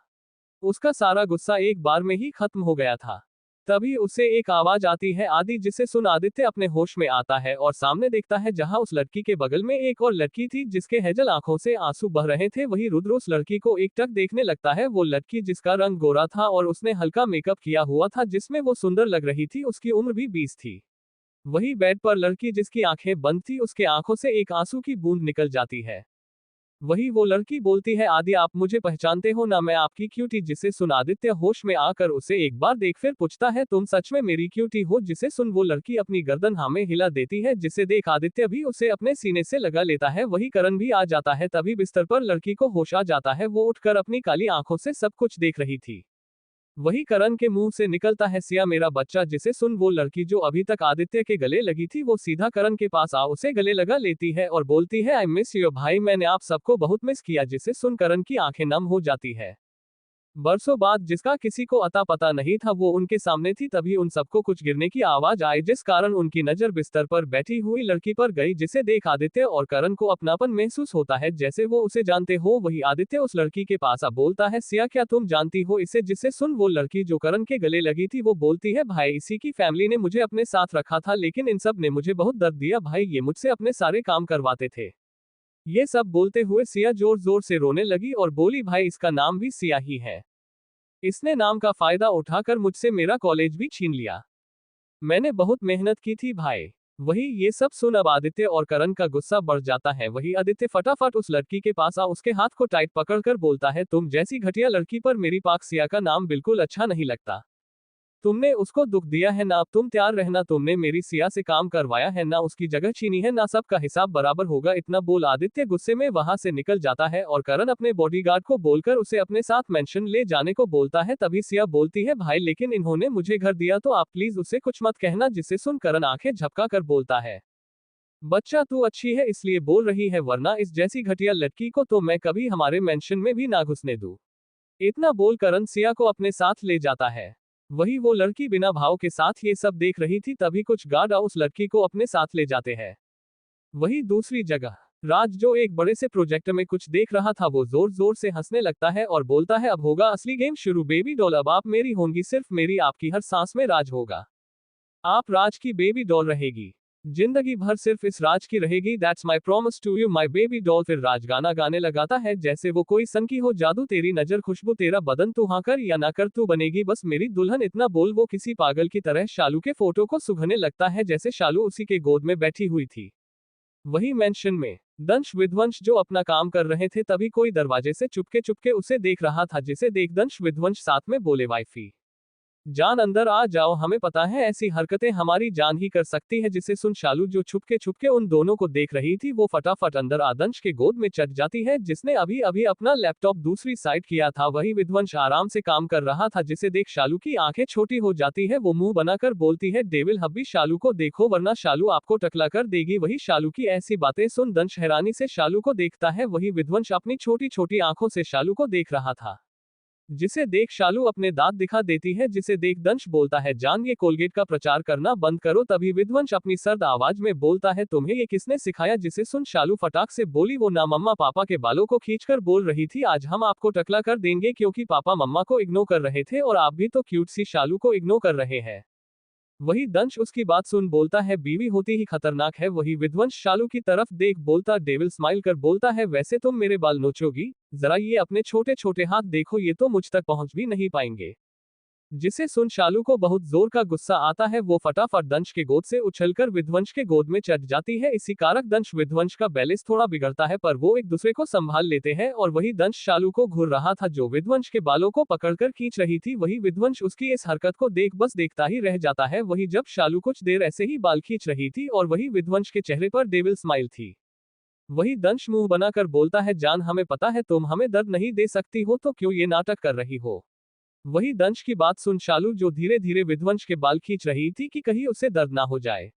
उसका सारा गुस्सा एक बार में ही खत्म हो गया था। तभी उसे एक आवाज आती है, आदि, जिसे सुन आदित्य अपने होश में आता है और सामने देखता है जहां उस लड़की के बगल में एक और लड़की थी जिसके हेजल आंखों से आंसू बह रहे थे। वही रुद्र उस लड़की को एकटक देखने लगता है। वो लड़की जिसका रंग गोरा था और उसने हल्का मेकअप किया हुआ था, जिसमें वो सुंदर लग रही थी, उसकी उम्र भी 20 थी। वही बेड पर लड़की जिसकी आंखें बंद थी, उसके आंखों से एक आंसू की बूंद निकल जाती है। वही वो लड़की बोलती है, आदि, आप मुझे पहचानते हो ना, मैं आपकी क्यूटी। जिसे सुन आदित्य होश में आकर उसे एक बार देख फिर पूछता है, तुम सच में मेरी क्यूटी हो? जिसे सुन वो लड़की अपनी गर्दन हाँ में हिला देती है, जिसे देख आदित्य भी उसे अपने सीने से लगा लेता है। वही करण भी आ जाता है। तभी बिस्तर पर लड़की को होश आ जाता है। वो उठकर अपनी काली आंखों से सब कुछ देख रही थी। वही करण के मुंह से निकलता है, सिया, मेरा बच्चा। जिसे सुन वो लड़की जो अभी तक आदित्य के गले लगी थी, वो सीधा करण के पास आ उसे गले लगा लेती है और बोलती है, आई मिस यू भाई, मैंने आप सबको बहुत मिस किया। जिसे सुन करण की आंखें नम हो जाती है। बरसों बाद जिसका किसी को अता पता नहीं था, वो उनके सामने थी। तभी उन सबको कुछ गिरने की आवाज आई, जिस कारण उनकी नजर बिस्तर पर बैठी हुई लड़की पर गई, जिसे देख आदित्य और करण को अपनापन महसूस होता है, जैसे वो उसे जानते हो। वही आदित्य उस लड़की के पास आ बोलता है, सिया, क्या तुम जानती हो इसे? जिसे सुन वो लड़की जो करण के गले लगी थी, वो बोलती है, भाई, इसी की फैमिली ने मुझे अपने साथ रखा था, लेकिन इन सब ने मुझे बहुत दर्द दिया भाई, ये मुझसे अपने सारे काम करवाते थे। ये सब बोलते हुए सिया जोर जोर से रोने लगी और बोली, भाई, इसका नाम भी सिया ही है। इसने नाम का फायदा उठाकर मुझसे मेरा कॉलेज भी छीन लिया। मैंने बहुत मेहनत की थी भाई। वही ये सब सुन अब आदित्य और करण का गुस्सा बढ़ जाता है। वही आदित्य फटाफट उस लड़की के पास आ उसके हाथ को टाइट पकड़कर बोलता है, तुम जैसी घटिया लड़की पर मेरी पाक सिया का नाम बिल्कुल अच्छा नहीं लगता। तुमने उसको दुख दिया है ना, अब तुम तैयार रहना, तुमने मेरी सिया से काम करवाया है ना, उसकी जगह छीनी है ना, सबका हिसाब बराबर होगा। इतना बोल आदित्य गुस्से में वहां से निकल जाता है और करण अपने बॉडीगार्ड को बोलकर उसे अपने साथ मेंशन ले जाने को बोलता है। तभी सिया बोलती है, भाई, लेकिन इन्होंने मुझे घर दिया, तो आप प्लीज उसे कुछ मत कहना। जिसे सुन करण आंखें झपका कर बोलता है, बच्चा, तू अच्छी है इसलिए बोल रही है, वरना इस जैसी घटिया लड़की को तो मैं कभी हमारे मेंशन में भी ना घुसने दूं। इतना बोल करण सिया को अपने साथ ले जाता है। वही वो लड़की बिना भाव के साथ ये सब देख रही थी। तभी कुछ गार्ड उस लड़की को अपने साथ ले जाते हैं। वही दूसरी जगह राज, जो एक बड़े से प्रोजेक्टर में कुछ देख रहा था, वो जोर जोर से हंसने लगता है और बोलता है, अब होगा असली गेम शुरू बेबी डॉल, अब आप मेरी होंगी, सिर्फ मेरी, आपकी हर सांस में राज होगा। आप राज की बेबी डॉल रहेगी, जिंदगी भर सिर्फ इस राज की रहेगी। That's my promise to you my baby doll. फिर राज गाना गाने लगाता है, जैसे वो कोई सन की हो जादू, तेरी नजर खुशबू, तेरा बदन, तू हाँ कर या ना कर, तू बनेगी बस मेरी दुल्हन। इतना बोल वो किसी पागल की तरह शालू के फोटो को सुंघने लगता है, जैसे शालू उसी के गोद में बैठी हुई थी। वही मेंशन में दंश विध्वंस जो अपना काम कर रहे थे, तभी कोई दरवाजे से चुपके चुपके उसे देख रहा था, जिसे देख दंश विध्वंस साथ में बोले, वाइफी जान अंदर आ जाओ, हमें पता है ऐसी हरकतें हमारी जान ही कर सकती है। जिसे सुन शालू जो छुपके छुपके उन दोनों को देख रही थी, वो फटाफट अंदर आदंश के गोद में चढ़ जाती है, जिसने अभी अभी अपना लैपटॉप दूसरी साइड किया था। वही विध्वंस आराम से काम कर रहा था, जिसे देख शालू की आंखें छोटी हो जाती है। वो मुंह बनाकर बोलती है, डेविल हब्बी, शालू को देखो वरना शालू आपको टकला कर देगी। वही शालू की ऐसी बातें सुन दंश हैरानी से शालू को देखता है। वही विध्वंस अपनी छोटी छोटी आंखों से शालू को देख रहा था, जिसे देख शालू अपने दांत दिखा देती है। जिसे देख दंश बोलता है, जान, ये कोलगेट का प्रचार करना बंद करो। तभी विध्वंस अपनी सर्द आवाज में बोलता है, तुम्हें ये किसने सिखाया? जिसे सुन शालू फटाक से बोली, वो ना मम्मा पापा के बालों को खींचकर बोल रही थी, आज हम आपको टकला कर देंगे, क्योंकि पापा मम्मा को इग्नोर कर रहे थे और आप भी तो क्यूट सी शालू को इग्नोर कर रहे हैं। वही दंश उसकी बात सुन बोलता है, बीवी होती ही खतरनाक है। वही विध्वंस शालू की तरफ देख बोलता, डेविल स्माइल कर बोलता है, वैसे तुम मेरे बाल नोचोगी? जरा ये अपने छोटे छोटे हाथ देखो, ये तो मुझ तक पहुंच भी नहीं पाएंगे। जिसे सुन शालू को बहुत जोर का गुस्सा आता है। वो फटाफट दंश के गोद से उछलकर विध्वंस के गोद में चढ़ जाती है। इसी कारक दंश विध्वंस का बैलेंस थोड़ा बिगड़ता है, पर वो एक दूसरे को संभाल लेते हैं। और वही दंश शालू को घूर रहा था, जो विध्वंस के बालों को पकड़कर खींच रही थी। वही विध्वंस उसकी इस हरकत को देख बस देखता ही रह जाता है। वही जब शालू कुछ देर ऐसे ही बाल खींच रही थी और वही विध्वंस के चेहरे पर डेविल स्माइल थी। वही दंश मुंह बनाकर बोलता है, जान, हमें पता है तुम हमें दर्द नहीं दे सकती हो, तो क्यों ये नाटक कर रही हो? वही दंश की बात सुन शालू जो धीरे धीरे विध्वंस के बाल खींच रही थी कि कहीं उसे दर्द ना हो जाए,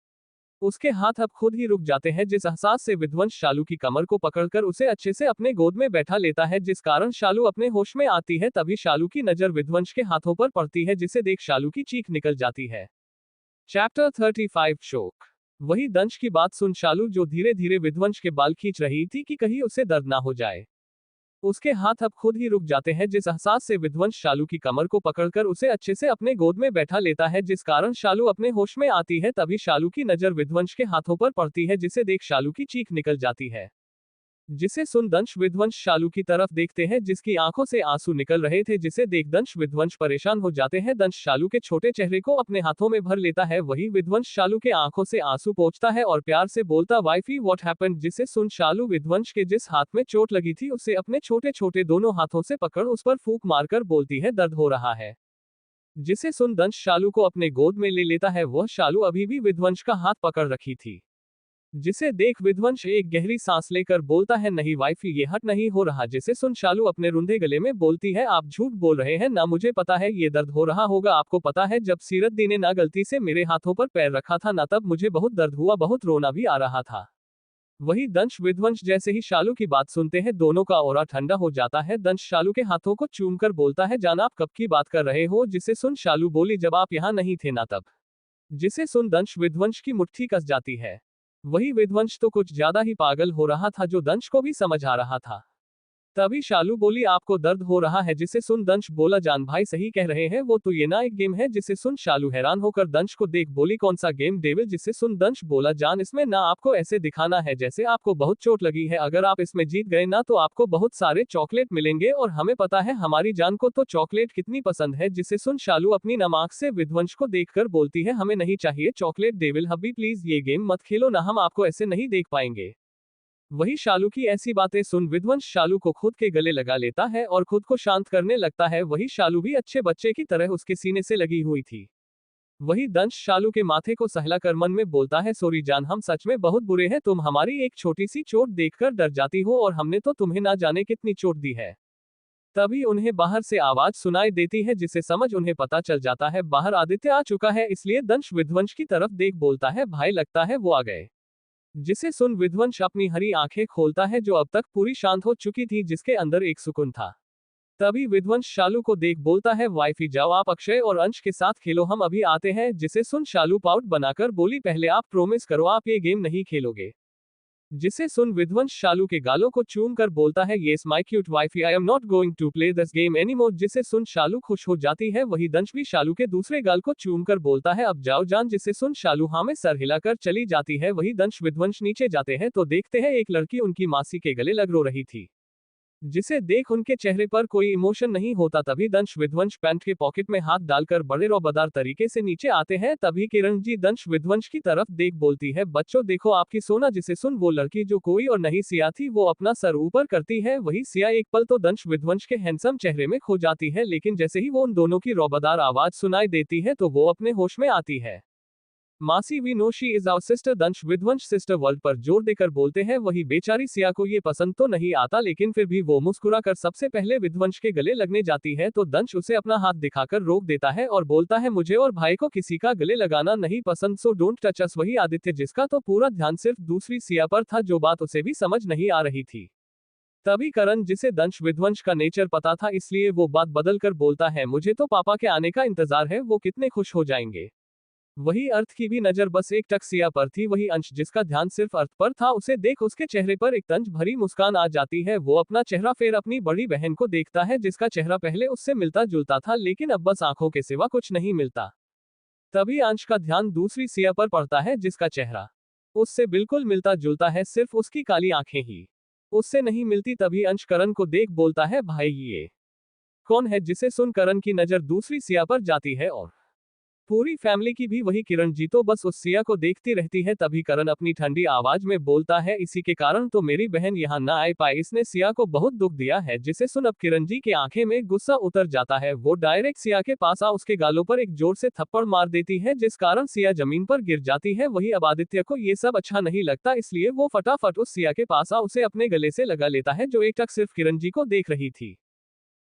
उसके हाथ अब खुद ही रुक जाते हैं, जिस एहसास से विध्वंस शालू की कमर को पकड़कर उसे अच्छे से अपने गोद में बैठा लेता है, जिस कारण शालू अपने होश में आती है। तभी शालू की नजर विध्वंस के हाथों पर पड़ती है, जिसे देख शालू की चीख निकल जाती है। चैप्टर 35 शोक। वही दंश की बात सुन शालू, जो धीरे धीरे विध्वंस के बाल खींच रही थी कि कहीं उसे दर्द ना हो जाए, उसके हाथ अब खुद ही रुक जाते हैं, जिस एहसास से विध्वंस शालू की कमर को पकड़कर उसे अच्छे से अपने गोद में बैठा लेता है, जिस कारण शालू अपने होश में आती है। तभी शालू की नजर विध्वंस के हाथों पर पड़ती है, जिसे देख शालू की चीख निकल जाती है। जिसे सुन दंश विध्वंस शालू की तरफ देखते हैं, जिसकी आंखों से आंसू निकल रहे थे, जिसे देख दंश विध्वंस परेशान हो जाते हैं। दंश शालू के छोटे चेहरे को अपने हाथों में भर लेता है। वही विध्वंस शालू के आंखों से आंसू पोंछता है और प्यार से बोलता, वाइफी व्हाट हैपेंड। जिसे सुन शालू विध्वंस के जिस हाथ में चोट लगी थी, उसे अपने छोटे छोटे दोनों हाथों से पकड़ उस पर फूंक मारकर बोलती है, दर्द हो रहा है। जिसे सुन दंश शालू को अपने गोद में ले लेता है। वह शालू अभी भी विध्वंस का हाथ पकड़ रखी थी। जिसे देख विध्वंस एक गहरी सांस लेकर बोलता है, नहीं वाइफी, ये हट नहीं हो रहा। जिसे सुन शालू अपने रुंधे गले में बोलती है, आप झूठ बोल रहे हैं ना, मुझे पता है ये दर्द हो रहा होगा। आपको पता है जब सीरत दी ने ना गलती से मेरे हाथों पर पैर रखा था ना, तब मुझे बहुत दर्द हुआ, बहुत रोना भी आ रहा था। वही दंश विध्वंस जैसे ही शालू की बात सुनते हैं, दोनों का ऑरा ठंडा हो जाता है। दंश शालू के हाथों को चूमकर बोलता है, जान आप कब की बात कर रहे हो। जिसे सुन शालू बोली, जब आप यहाँ नहीं थे ना तब। जिसे सुन दंश विध्वंस की मुट्ठी कस जाती है। वही विध्वंस तो कुछ ज्यादा ही पागल हो रहा था, जो दंश को भी समझ आ रहा था। तभी शालू बोली, आपको दर्द हो रहा है। जिसे सुन दंश बोला, जान भाई सही कह रहे हैं, वो तो ये ना एक गेम है। जिसे सुन शालू हैरान होकर दंश को देख बोली, कौन सा गेम डेविल। जिसे सुन दंश बोला, जान इसमें ना आपको ऐसे दिखाना है जैसे आपको बहुत चोट लगी है। अगर आप इसमें जीत गए ना, तो आपको बहुत सारे चॉकलेट मिलेंगे, और हमें पता है हमारी जान को तो चॉकलेट कितनी पसंद है। जिसे सुन शालू अपनी नमाक से विध्वंस को देखकर बोलती है, हमें नहीं चाहिए चॉकलेट डेविल हब्बी, प्लीज ये गेम मत खेलो ना, हम आपको ऐसे नहीं देख पाएंगे। वही शालू की ऐसी बातें सुन विध्वंस शालू को खुद के गले लगा लेता है और खुद को शांत करने लगता है। वही शालू भी अच्छे बच्चे की तरह उसके सीने से लगी हुई थी। वही दंश शालू के माथे को सहलाकर मन में बोलता है, सॉरी जान, हम सच में बहुत बुरे हैं। तुम हमारी एक छोटी सी चोट देखकर डर जाती हो, और हमने तो तुम्हें ना जाने कितनी चोट दी है। तभी उन्हें बाहर से आवाज सुनाई देती है, जिसे समझ उन्हें पता चल जाता है बाहर आदित्य आ चुका है। इसलिए दंश विध्वंस की तरफ देख बोलता है, भाई लगता है वो आ गए। जिसे सुन विध्वंस अपनी हरी आंखें खोलता है, जो अब तक पूरी शांत हो चुकी थी, जिसके अंदर एक सुकून था। तभी विध्वंस शालू को देख बोलता है, वाइफी जाओ आप अक्षय और अंश के साथ खेलो, हम अभी आते हैं। जिसे सुन शालू पाउट बनाकर बोली, पहले आप प्रोमिस करो आप ये गेम नहीं खेलोगे। जिसे सुन विध्वंस शालू के गालों को चूम कर बोलता है, yes my cute wifey, I am not going to play this game anymore. जिसे सुन शालू खुश हो जाती है। वही दंश भी शालू के दूसरे गाल को चूम कर बोलता है, अब जाओ जान। जिसे सुन शालू हाँ में सर हिलाकर चली जाती है। वही दंश विध्वंस नीचे जाते हैं तो देखते हैं एक लड़की उनकी मासी के गले लग रो रही थी। जिसे देख उनके चेहरे पर कोई इमोशन नहीं होता। तभी दंश विध्वंस पैंट के पॉकेट में हाथ डालकर बड़े रौबदार तरीके से नीचे आते हैं। तभी किरण जी दंश विध्वंस की तरफ देख बोलती है, बच्चों देखो आपकी सोना। जिसे सुन वो लड़की जो कोई और नहीं सिया थी, वो अपना सर ऊपर करती है। वही सिया एक पल तो दंश विध्वंस के हैंडसम चेहरे में खो जाती है, लेकिन जैसे ही वो उन दोनों की रौबदार आवाज सुनाई देती है, तो वो अपने होश में आती है। मासी we know she is our sister. Dansh Vidhwans sister world पर जोर देकर बोलते हैं। वही बेचारी सिया को ये पसंद तो नहीं आता, लेकिन फिर भी वो मुस्कुराकर सबसे पहले विध्वंस के गले लगने जाती है, तो दंश उसे अपना हाथ दिखाकर रोक देता है और बोलता है, मुझे और भाई को किसी का गले लगाना नहीं पसंद, सो डोंट टच अस। वही आदित्य, जिसका तो पूरा ध्यान सिर्फ दूसरी सिया पर था, जो बात उसे भी समझ नहीं आ रही थी। तभी करण, जिसे दंश विध्वंस का नेचर पता था, इसलिए वो बात बदल कर बोलता है, मुझे तो पापा के आने का इंतजार है, वो कितने खुश हो जाएंगे। वही अर्थ की भी नजर बस एक टक सिया पर थी। वही अंश, जिसका ध्यान सिर्फ अर्थ पर था, उसे देख उसके चेहरे पर एक तंज भरी मुस्कान आ जाती है। वो अपना चेहरा फेर अपनी बड़ी बहन को देखता है, जिसका चेहरा पहले उससे मिलता जुलता था, लेकिन अब बस आंखों के सिवा कुछ नहीं मिलता। तभी अंश का ध्यान दूसरी सिया पर पड़ता है, जिसका चेहरा उससे बिल्कुल मिलता जुलता है, सिर्फ उसकी काली आंखें ही उससे नहीं मिलती। तभी अंश करण को देख बोलता है, भाई ये कौन है। जिसे सुन करण की नजर दूसरी सिया पर जाती है, और पूरी फैमिली की भी। वही किरण जी तो बस उस सिया को देखती रहती है। तभी करण अपनी ठंडी आवाज में बोलता है, इसी के कारण तो मेरी बहन यहाँ ना आ पाई, इसने सिया को बहुत दुख दिया है। जिसे सुन अब किरण जी की आंखें में गुस्सा उतर जाता है। वो डायरेक्ट सिया के पास आ उसके गालों पर एक जोर से थप्पड़ मार देती है, जिस कारण सिया जमीन पर गिर जाती है। वही अब आदित्य को ये सब अच्छा नहीं लगता, इसलिए वो फटाफट उस सिया के पास आ उसे अपने गले से लगा लेता है, जो एक टक सिर्फ किरण जी को देख रही थी।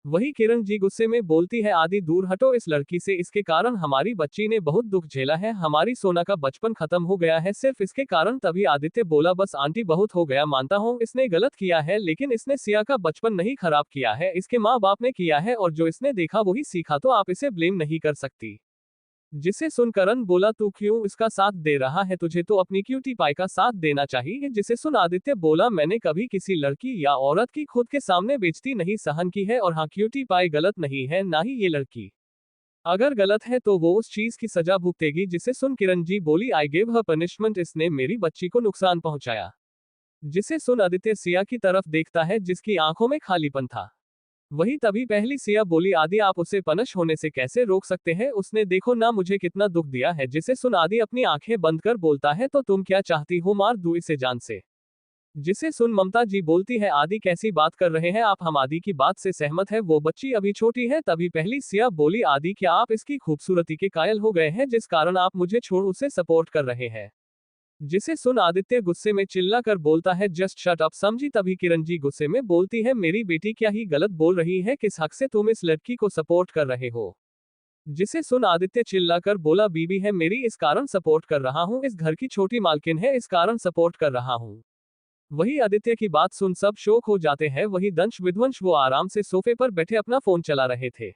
वही किरण जी गुस्से में बोलती है, आदि दूर हटो इस लड़की से, इसके कारण हमारी बच्ची ने बहुत दुख झेला है, हमारी सोना का बचपन खत्म हो गया है सिर्फ इसके कारण। तभी आदित्य बोला, बस आंटी बहुत हो गया, मानता हूँ इसने गलत किया है, लेकिन इसने सिया का बचपन नहीं खराब किया है, इसके माँ बाप ने किया है और जो इसने देखा वही सीखा, तो आप इसे ब्लेम नहीं कर सकती। जिसे सुन करण बोला, तू क्यों इसका साथ दे रहा है, तुझे तो अपनी क्यूटी पाई का साथ देना चाहिए। जिसे सुन आदित्य बोला, मैंने कभी किसी लड़की या औरत की खुद के सामने बेइज्जती नहीं सहन की है, और हाँ क्यूटी पाई गलत नहीं है, ना ही ये लड़की। अगर गलत है तो वो उस चीज की सजा भुगतेगी। जिसे सुन किरण जी बोली, आई गिव हर पनिशमेंट, इसने मेरी बच्ची को नुकसान पहुंचाया। जिसे सुन आदित्य सिया की तरफ देखता है जिसकी आंखों में खालीपन था। वही तभी पहली सिया बोली, आदि आप उसे पनिश होने से कैसे रोक सकते हैं, उसने देखो ना मुझे कितना दुख दिया है। जिसे सुन आदि अपनी आंखें बंद कर बोलता है, तो तुम क्या चाहती हो, मार दूं इसे जान से। जिसे सुन ममता जी बोलती है, आदि कैसी बात कर रहे हैं आप, हम आदि की बात से सहमत है, वो बच्ची अभी छोटी है। तभी पहली सिया बोली, आदि क्या आप इसकी खूबसूरती के कायल हो गए हैं, जिस कारण आप मुझे छोड़ उसे सपोर्ट कर रहे हैं। जिसे सुन आदित्य गुस्से में चिल्ला कर बोलता है, जस्ट शट अप समझी। तभी किरण जी गुस्से में बोलती है, मेरी बेटी क्या ही गलत बोल रही है, किस हक से तुम इस लड़की को सपोर्ट कर रहे हो। जिसे सुन आदित्य चिल्ला कर बोला, बीबी है मेरी इस कारण सपोर्ट कर रहा हूँ, इस घर की छोटी मालकिन है इस कारण सपोर्ट कर रहा हूँ। वही आदित्य की बात सुन सब शोक हो जाते हैं। वही दंश विध्वंस वो आराम से सोफे पर बैठे अपना फोन चला रहे थे,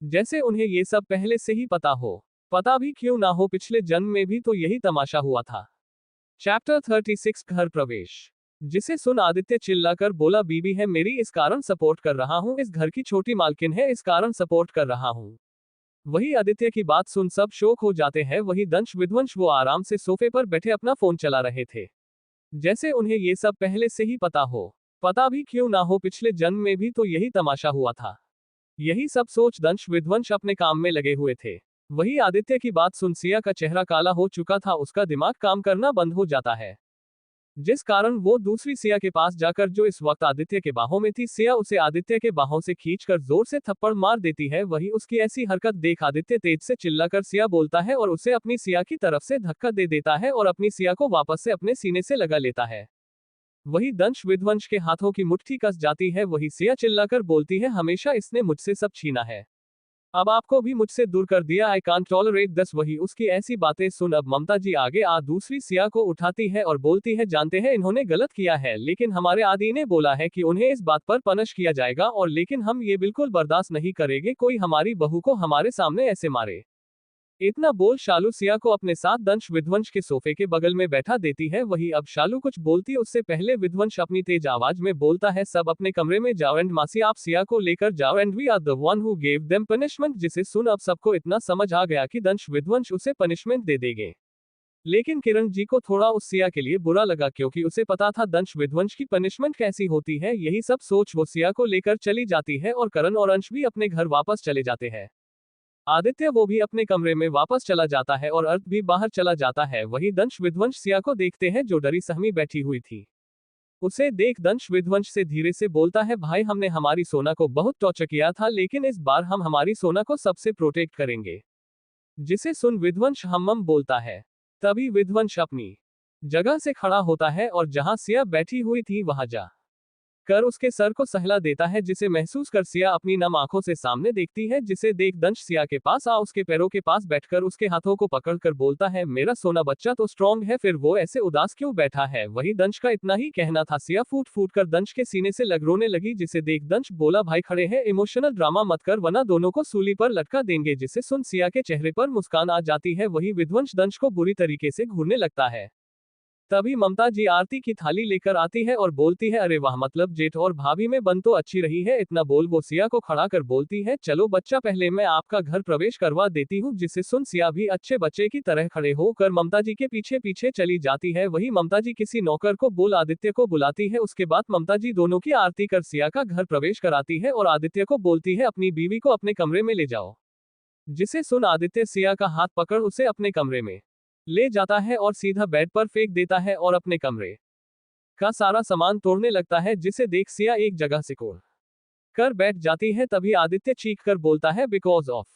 जैसे उन्हें ये सब पहले से ही पता हो। पता भी क्यों ना हो, पिछले जन्म में भी तो यही तमाशा हुआ था। चैप्टर 36 घर प्रवेश। जिसे सुन आदित्य चिल्लाकर बोला, बीबी है मेरी इस कारण सपोर्ट कर रहा हूँ, इस घर की छोटी मालकिन है इस कारण सपोर्ट कर रहा हूँ। वही आदित्य की बात सुन सब शोक हो जाते हैं। वही दंश विध्वंस वो आराम से सोफे पर बैठे अपना फोन चला रहे थे, जैसे उन्हें ये सब पहले से ही पता हो। पता भी क्यों ना हो, पिछले जन्म में भी तो यही तमाशा हुआ था। यही सब सोच दंश विध्वंस अपने काम में लगे हुए थे। वही आदित्य की बात सुन सिया का चेहरा काला हो चुका था, उसका दिमाग काम करना बंद हो जाता है, जिस कारण वो दूसरी सिया के पास जाकर, जो इस वक्त आदित्य के बाहों में थी, सिया उसे आदित्य के बाहों से खींचकर जोर से थप्पड़ मार देती है। वही उसकी ऐसी हरकत देख आदित्य तेज से चिल्लाकर सिया बोलता है और उसे अपनी सिया की तरफ से धक्का दे देता है और अपनी सिया को वापस से अपने सीने से लगा लेता है। वही दंश विध्वंस के हाथों की मुट्ठी कस जाती है। वही सिया चिल्लाकर बोलती है, हमेशा इसने मुझसे सब छीना है, अब आपको भी मुझसे दूर कर दिया, आई कांट टॉलरेट दिस। वही उसकी ऐसी बातें सुन अब ममता जी आगे आ दूसरी सिया को उठाती है और बोलती है, जानते हैं इन्होंने गलत किया है, लेकिन हमारे आदि ने बोला है कि उन्हें इस बात पर पनिश किया जाएगा, और लेकिन हम ये बिल्कुल बर्दाश्त नहीं करेंगे कोई हमारी बहू को हमारे सामने ऐसे मारे। इतना बोल शालू सिया को अपने साथ दंश विध्वंस के सोफे के बगल में बैठा देती है। वही अब शालू कुछ बोलती उससे पहले विध्वंस अपनी तेज आवाज में बोलता है, सब अपने कमरे में जाओ एंड मासी आप सिया को लेकर जाओ and we are the one who gave them punishment. जिसे सुन अब सबको इतना समझ आ गया कि दंश विध्वंस उसे पनिशमेंट दे देंगे, लेकिन किरण जी को थोड़ा उस सिया के लिए बुरा लगा, क्योंकि उसे पता था दंश विध्वंस की पनिशमेंट कैसी होती है। यही सब सोच वो सिया को लेकर चली जाती है और करण और अंश भी अपने घर वापस चले जाते हैं। आदित्य वो भी अपने कमरे में वापस चला जाता है और अर्थ भी बाहर चला जाता है। वही दंश विध्वंस सिया को देखते हैं जो डरी सहमी बैठी हुई थी। उसे देख दंश विध्वंस से धीरे से बोलता है, भाई हमने हमारी सोना को बहुत टॉर्चर किया था, लेकिन इस बार हम हमारी सोना को सबसे प्रोटेक्ट करेंगे। जिसे सुन विध्वंस हम बोलता है। तभी विध्वंस अपनी जगह से खड़ा होता है और जहां सिया बैठी हुई थी वहां जा कर उसके सर को सहला देता है, जिसे महसूस कर सिया अपनी नम आंखों से सामने देखती है। जिसे देख दंश सिया के पास आ उसके पैरों के पास बैठकर उसके हाथों को पकड़कर बोलता है, मेरा सोना बच्चा तो स्ट्रांग है, फिर वो ऐसे उदास क्यों बैठा है। वही दंश का इतना ही कहना था। सिया फूट फूट कर दंश के सीने से लग रोने लगी। जिसे देख दंश बोला, भाई खड़े हैं, इमोशनल ड्रामा मत कर वरना दोनों को सूली पर लटका देंगे। जिसे सुन सिया के चेहरे पर मुस्कान आ जाती है। वही विध्वंस दंश को बुरी तरीके से घूरने लगता है। तभी ममता जी आरती की थाली लेकर आती है और बोलती है, अरे वाह, मतलब जेठ और भाभी में बन तो अच्छी रही है। इतना बोल वो सिया को खड़ा कर बोलती है, चलो बच्चा पहले मैं आपका घर प्रवेश करवा देती हूँ। जिसे सुन सिया भी अच्छे बच्चे की तरह खड़े होकर ममता जी के पीछे पीछे चली जाती है। वही ममता जी किसी नौकर को बोल आदित्य को बुलाती है। उसके बाद ममता जी दोनों की आरती कर सिया का घर प्रवेश कराती है और आदित्य को बोलती है, अपनी बीवी को अपने कमरे में ले जाओ। जिसे सुन आदित्य सिया का हाथ पकड़ उसे अपने कमरे में ले जाता है और सीधा बेड पर फेंक देता है और अपने कमरे का सारा सामान तोड़ने लगता है। जिसे देख सिया एक जगह सिकोड़ कर बैठ जाती है। तभी आदित्य चीख कर बोलता है, बिकॉज ऑफ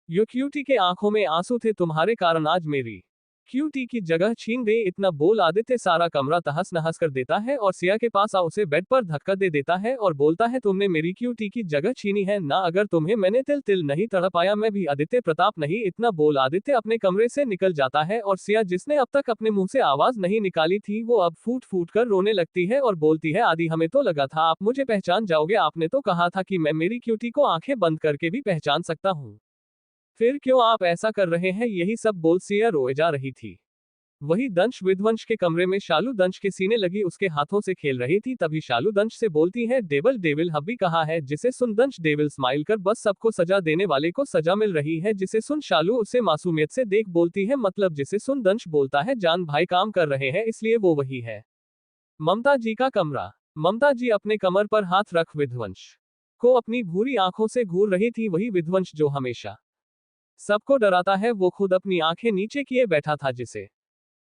योर क्यूटी के आंखों में आंसू थे, तुम्हारे कारण आज मेरी क्यूटी की जगह छीन गई। इतना बोल आदित्य सारा कमरा तहस नहस कर देता है और सिया के पास आ उसे बेड पर धक्का दे देता है और बोलता है तुमने मेरी क्यूटी की जगह छीनी है ना, अगर तुम्हें मैंने तिल तिल नहीं तड़पाया मैं भी आदित्य प्रताप नहीं। इतना बोल आदित्य अपने कमरे से निकल जाता है और सिया जिसने अब तक अपने मुंह से आवाज नहीं निकाली थी वो अब फूट फूट कर रोने लगती है और बोलती है आदि हमें तो लगा था आप मुझे पहचान जाओगे, आपने तो कहा था कि मैं मेरी क्यूटी को आंखें बंद करके भी पहचान सकता हूँ, फिर क्यों आप ऐसा कर रहे हैं। यही सब बोल सिया रोए जा रही थी। वही दंश विध्वंस के कमरे में शालू दंश के सीने लगी उसके हाथों से खेल रही थी। तभी शालू दंश से बोलती है डेविल डेविल हब्बी कहा है, जिसे सुन दंश डेविल स्माइल कर बस सबको सजा देने वाले को सजा मिल रही है। जिसे सुन शालू उसे मासूमियत से देख बोलती है मतलब जिसे सुन दंश बोलता है जान भाई काम कर रहे हैं इसलिए वो वही है। ममता जी का कमरा। ममता जी अपने कमर पर हाथ रख विध्वंस को अपनी भूरी आंखों से घूर रही थी। वही विध्वंस जो हमेशा सबको डराता है वो खुद अपनी आंखें नीचे किए बैठा था। जिसे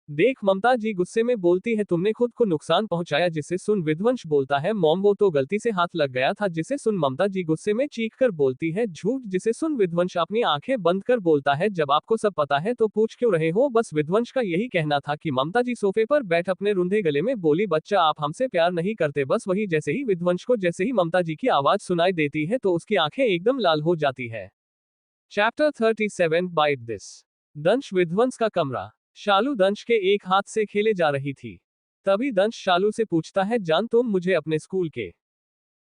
देख ममता जी गुस्से में बोलती है तुमने खुद को नुकसान पहुंचाया। जिसे सुन विध्वंस बोलता है मॉम वो तो गलती से हाथ लग गया था। जिसे सुन ममता जी गुस्से में चीख कर बोलती है झूठ। जिसे सुन विध्वंस अपनी आंखें बंद कर बोलता है जब आपको सब पता है तो पूछ क्यों रहे हो। बस विध्वंस का यही कहना था कि ममता जी सोफे पर बैठ अपने रुंधे गले में बोली बच्चा आप हमसे प्यार नहीं करते। बस वही जैसे ही विध्वंस को जैसे ही ममता जी की आवाज सुनाई देती है तो उसकी आंखें एकदम लाल हो जाती है। Chapter 37 bite this. Dansh Vidhwans का कमरा। शालू दंश के एक हाथ से खेले जा रही थी। तभी दंश शालू से पूछता है जान तुम मुझे अपने स्कूल के